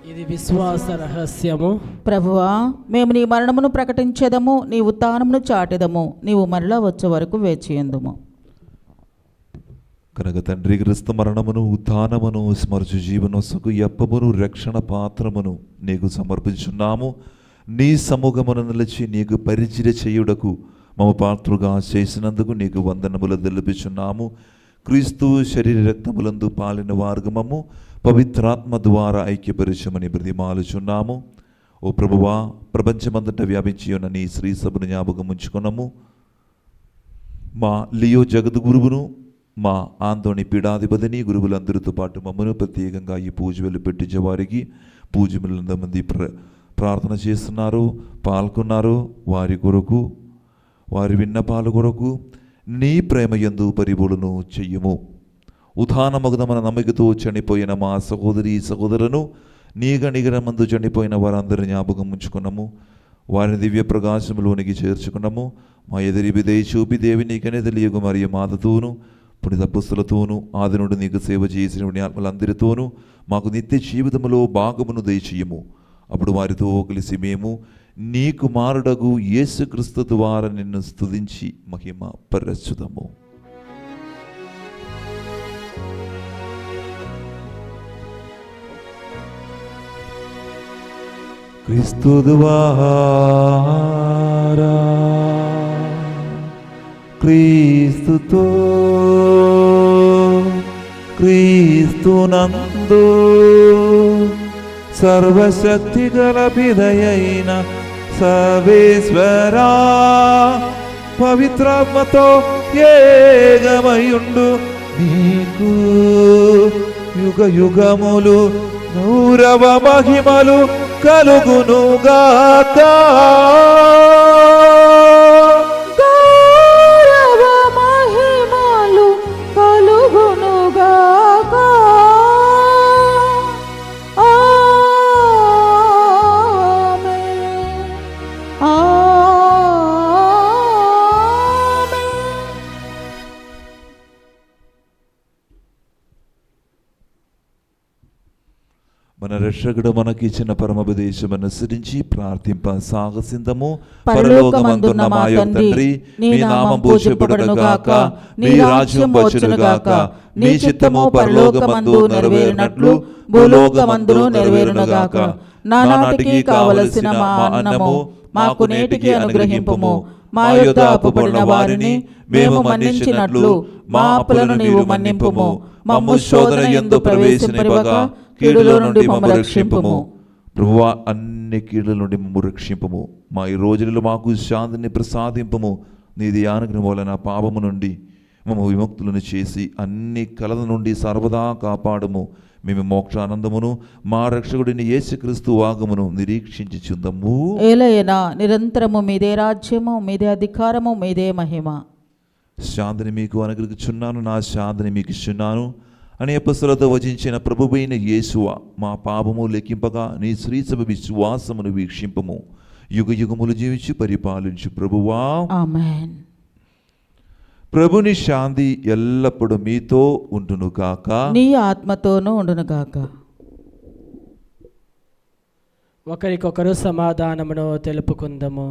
ఇది విశ్వాస రహస్యము. ప్రభువా, మేము నీ మరణమును ప్రకటించెదము, నీ ఉత్థానమును చాటెదము, నీవు మరలా వచ్చే వరకు వేచియందుము. కనుక తండ్రి క్రీస్తు మరణమును ఉత్థానమును స్మరచు జీవనోత్సకు అప్పమును రక్షణ పాత్రమును నీకు సమర్పించున్నాము. నీ సముఖమును నిలిచి నీకు పరిచర్య చేయుటకు మమ పాత్రుగా చేసినందుకు నీకు వందనములు తెలుపుచున్నాము. క్రీస్తు శరీర రక్తములందు పాలిన వార్గమము పవిత్రాత్మ ద్వారా ఐక్యపరిచమని బ్రతిమాలుచున్నాము. ఓ ప్రభువా, ప్రపంచమంతటా వ్యాపించి ఉన్న నీ శ్రీ సభను జ్ఞాపకం ఉంచుకున్నాము. మా లియో జగద్గురువును, మా ఆందోని పీఠాధిపతిని, గురువులందరితో పాటు మమ్మను ప్రత్యేకంగా ఈ పూజ వెలుపెట్టించే వారికి పూజములంతమంది ప్రార్థన చేస్తున్నారు, పాల్గొన్నారు. వారి కొరకు, వారి విన్నపాల కొరకు నీ ప్రేమ యందు పరిబోలును చెయ్యము. ఉత్థానమగుదమన నమ్మకతో చనిపోయిన మా సహోదరి సహోదరులను, నీ గణిగరమందు చనిపోయిన వారందరిని జ్ఞాపకం ఉంచుకున్నాము. వారిని దివ్య ప్రకాశంలోనికి చేర్చుకున్నాము. మా ఎదురి విధేయ చూపి దేవి నీకనే తెలియకు మరియు మాతతోను పుణిత పుస్తులతోనూ ఆది నుండి నీకు సేవ చేసిన ఆత్మలందరితోనూ మాకు నిత్య జీవితములో భాగమును దయచేయము. అప్పుడు వారితో కలిసి మేము నీ కుమారుడగు యేసుక్రీస్తు ద్వారా నిన్ను స్తుతించి మహిమ పరచుదము. క్రీస్తు ద్వారా క్రీస్తుతో క్రీస్తునందు సర్వశక్తి గల పిదయైన సర్వేశ్వరా పవిత్రాత్మతో ఏకమయుండు నీకు యుగ యుగములు గౌరవ మహిమలు కలుగునుగాక. గౌరవ మహిమలు కలుగునుగాక. ఆమేన్. ఆమేన్. మన రక్షకుడు మనకిచ్చిన పరమోపదేశం అనుసరించి ప్రార్థింప సాగసిందము. పరలోకమందున్న మా తండ్రి, నీ నామం పూజింపబడునుగాక, నీ రాజ్యం వచ్చునుగాక, నీ చిత్తము పరలోకమందు నెరవేరినట్లు భూలోకమందును నెరవేరునుగాక. నానాటికి కావలసిన మా అన్నము మాకు నేటికి అనుగ్రహింపుము. మా యొద్ద అప్పుబడిన వారిని మేము మన్నించినట్లు మా అప్పులను నీవు మన్నింపుము. మమ్ము శోధన యందు ప్రవేశింపనివ్వక కీడులో నుండి మమ్ము రక్షింపుము. ప్రభువా, అన్ని కీడుల నుండి మమ్ము రక్షింపుము. మా ఈ రోజులలో మాకు శాంతిని ప్రసాదింపము. నీ ధ్యానగ్ని వలన పాపము నుండి మమ్ము విముక్తులను చేసి అన్ని కలల నుండి సర్వదా కాపాడము. మేము మోక్షానందమును మా రక్షకుడిని యేసుక్రీస్తు ఆగమును నిరీక్షించి చుందము. ఏలయనా నిరంతరము మీదే రాజ్యము, మీదే అధికారము, మీదే మహిమ. శాంతిని మీకు అనుగ్రహించున్నాను, నా శాంతిని మీకు ఇస్తున్నాను అని అపొస్తలులతో వచించిన ప్రభువైన యేసువా, మా పాపము లెక్కింపగా నీ శ్రీసభ విశ్వాసమును వీక్షింపము. యుగ యుగములు జీవించి పరిపాలించు ప్రభువా. ఆమేన్. ప్రభుని శాంతి ఎల్లప్పుడూ మీతో ఉండును గాక. నీ ఆత్మతోనూ ఉండునుగాక. ఒకరికొకరు సమాధానమును తెలుపుకుందము.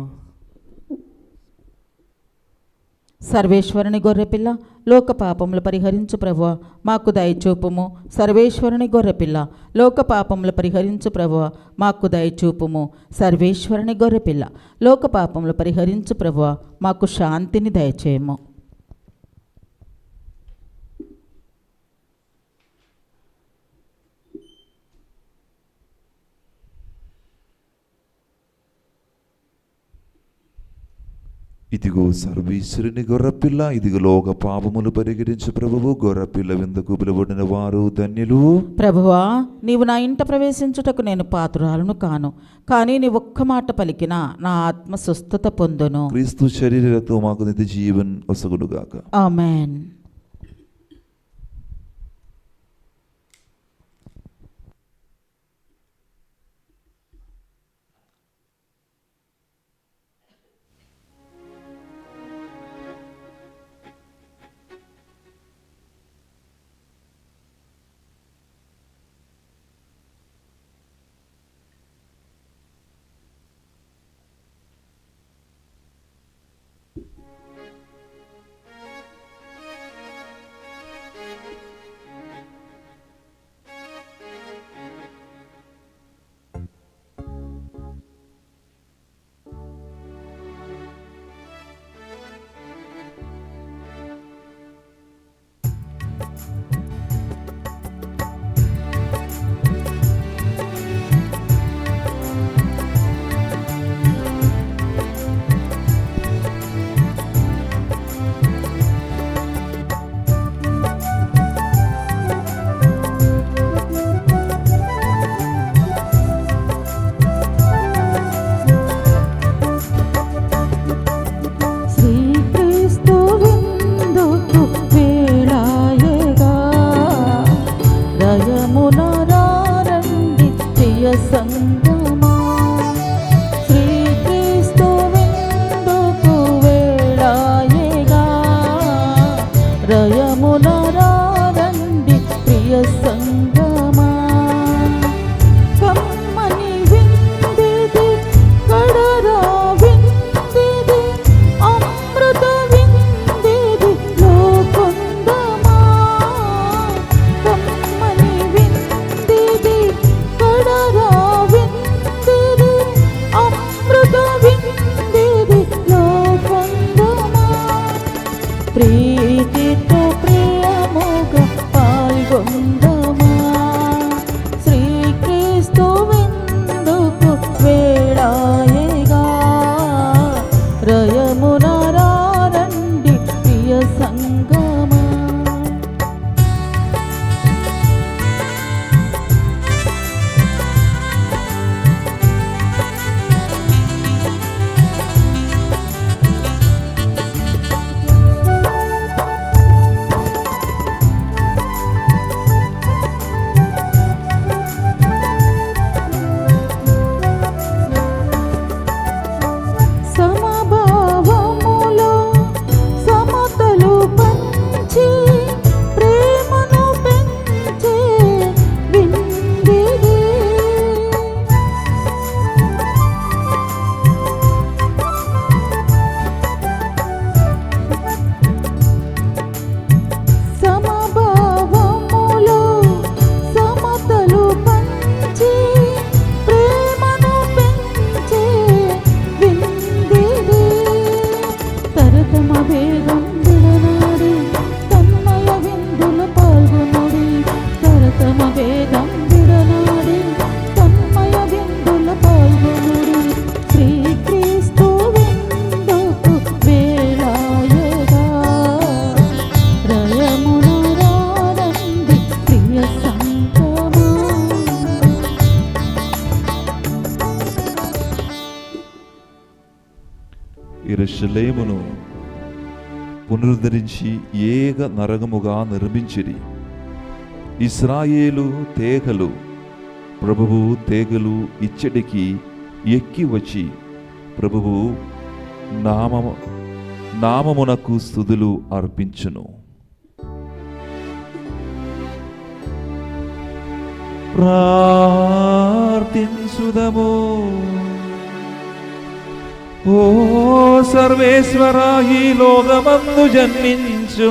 సర్వేశ్వరుని గొర్రెపిల్ల, లోక పాపములు పరిహరించు ప్రభువా, మాకు దయచూపుము. సర్వేశ్వరుని గొర్రెపిల్ల, లోక పాపములు పరిహరించు ప్రభువా, మాకు దయచూపుము. సర్వేశ్వరుని గొర్రెపిల్ల, లోక పాపములు పరిహరించు ప్రభువా, మాకు శాంతిని దయచేయము. ఇదిగో సర్వేశ్వరుని గొర్రెపిల్ల, ఇదిగో లోక పాపములు పరిహరించు ప్రభువు. గొర్రెపిల్ల విందుకు పిలువబడిన వారు ధన్యులు. ప్రభువా, నీవు నా ఇంట ప్రవేశించుటకు నేను పాత్రురాలను కాను, కానీ నీ ఒక్క మాట పలికినా నా ఆత్మ స్వస్థత పొందును. క్రీస్తు శరీరతో మాకు నిత్య జీవన్ ఒసగునుగాక. ఆమేన్. భేదం విడనాడి తన్మయ విందుల పాల్గొనుడి తరతమ భేదం విడనాడి తన్మయ విందుల పాల్గొనుడి శ్రీక్రీస్తు విందుకు వేళాయగా రయమున రారండి ప్రియ సంగమా. యెరూషలేమును పునరుద్ధరించి ఏక నరకముగా నిర్మించిరి. ఇశ్రాయేలు తేగలు ప్రభువు తేగలు ఇచ్చటికి ఎక్కి వచ్చి ప్రభువు నామమునకు స్తుతులు అర్పించును. ప్రార్థించుదము. ఓ సర్వేశ్వర, ఈ లోకమందు జన్మించు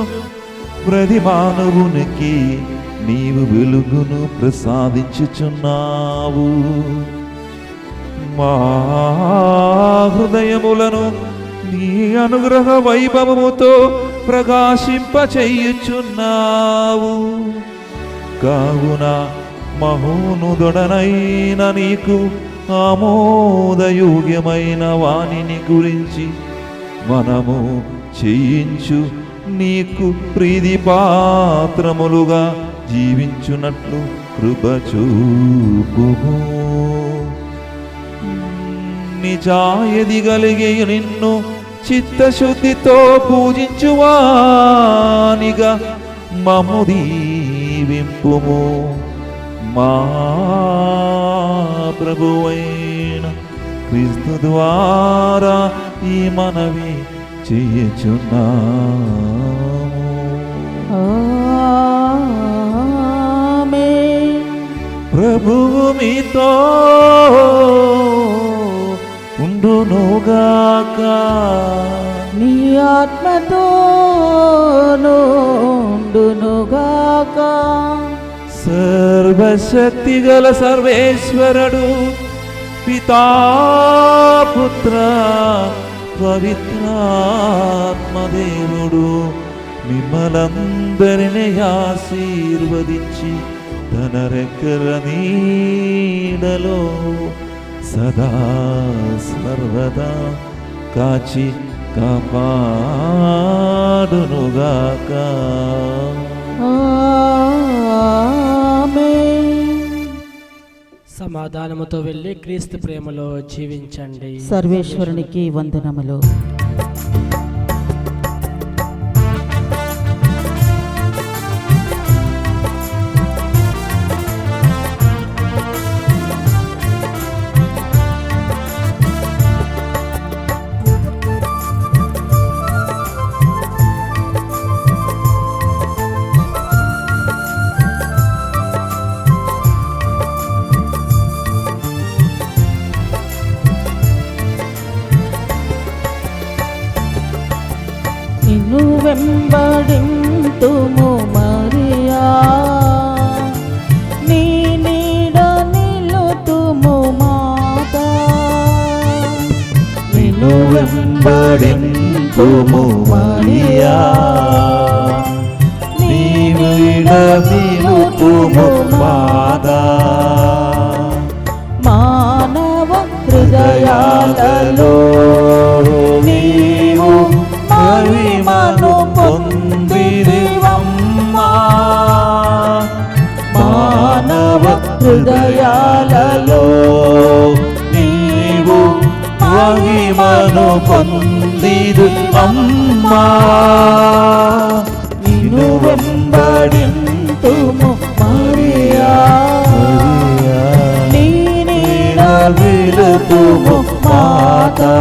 ప్రతి మానవునికి నీవు వెలుగును ప్రసాదించుచున్నావు. మా హృదయములను నీ అనుగ్రహ వైభవముతో ప్రకాశింపచేయుచున్నావు. కావున మహోన్నతుడనైన నీకు ఆమోదయోగ్యమైన వానిని గురించి మనము చేయించు నీకు ప్రీతి పాత్రములుగా జీవించున్నట్లు కృప చూపుము. నిజాయది కలిగి నిన్ను చిత్తశుద్ధితో పూజించువానిగా మమ్ము దీవింపుము. మా ప్రభువైన క్రీస్తు ద్వారా ఈ మనవి చేయుచున్నాము. ఆమేన్. ప్రభువు మీతో ఉండునుగాక. నీ ఆత్మతోను ఉండునుగాక. సర్వశక్తి గల సర్వేశ్వరుడు పితా పుత్ర పవిత్రాత్మదేవుడు మిమ్మలందరినీ ఆశీర్వదించి తన రెక్కల నీడలో సదా సర్వదా కాచి కాపాడునుగాక. సమాధానముతో వెళ్ళి క్రీస్తు ప్రేమలో జీవించండి. సర్వేశ్వరునికి వందనములు. నిన్ను వెంబడింతుము మరియా, నీ నీడ నిలుతుము మాతా. నిన్ను వెంబడింతుము మరియా, నీ నీడ నిలుతుము మాతా. మానవ హృదయాలలో నీవు మహిమను పొందిదివమ్మా. మానవ హృదయాలలో నీవు మహిమను పొందిదివమ్మా. నిన్ను వెంబడింతుము మరియా, నీ నీడ విలుతుము మాతా.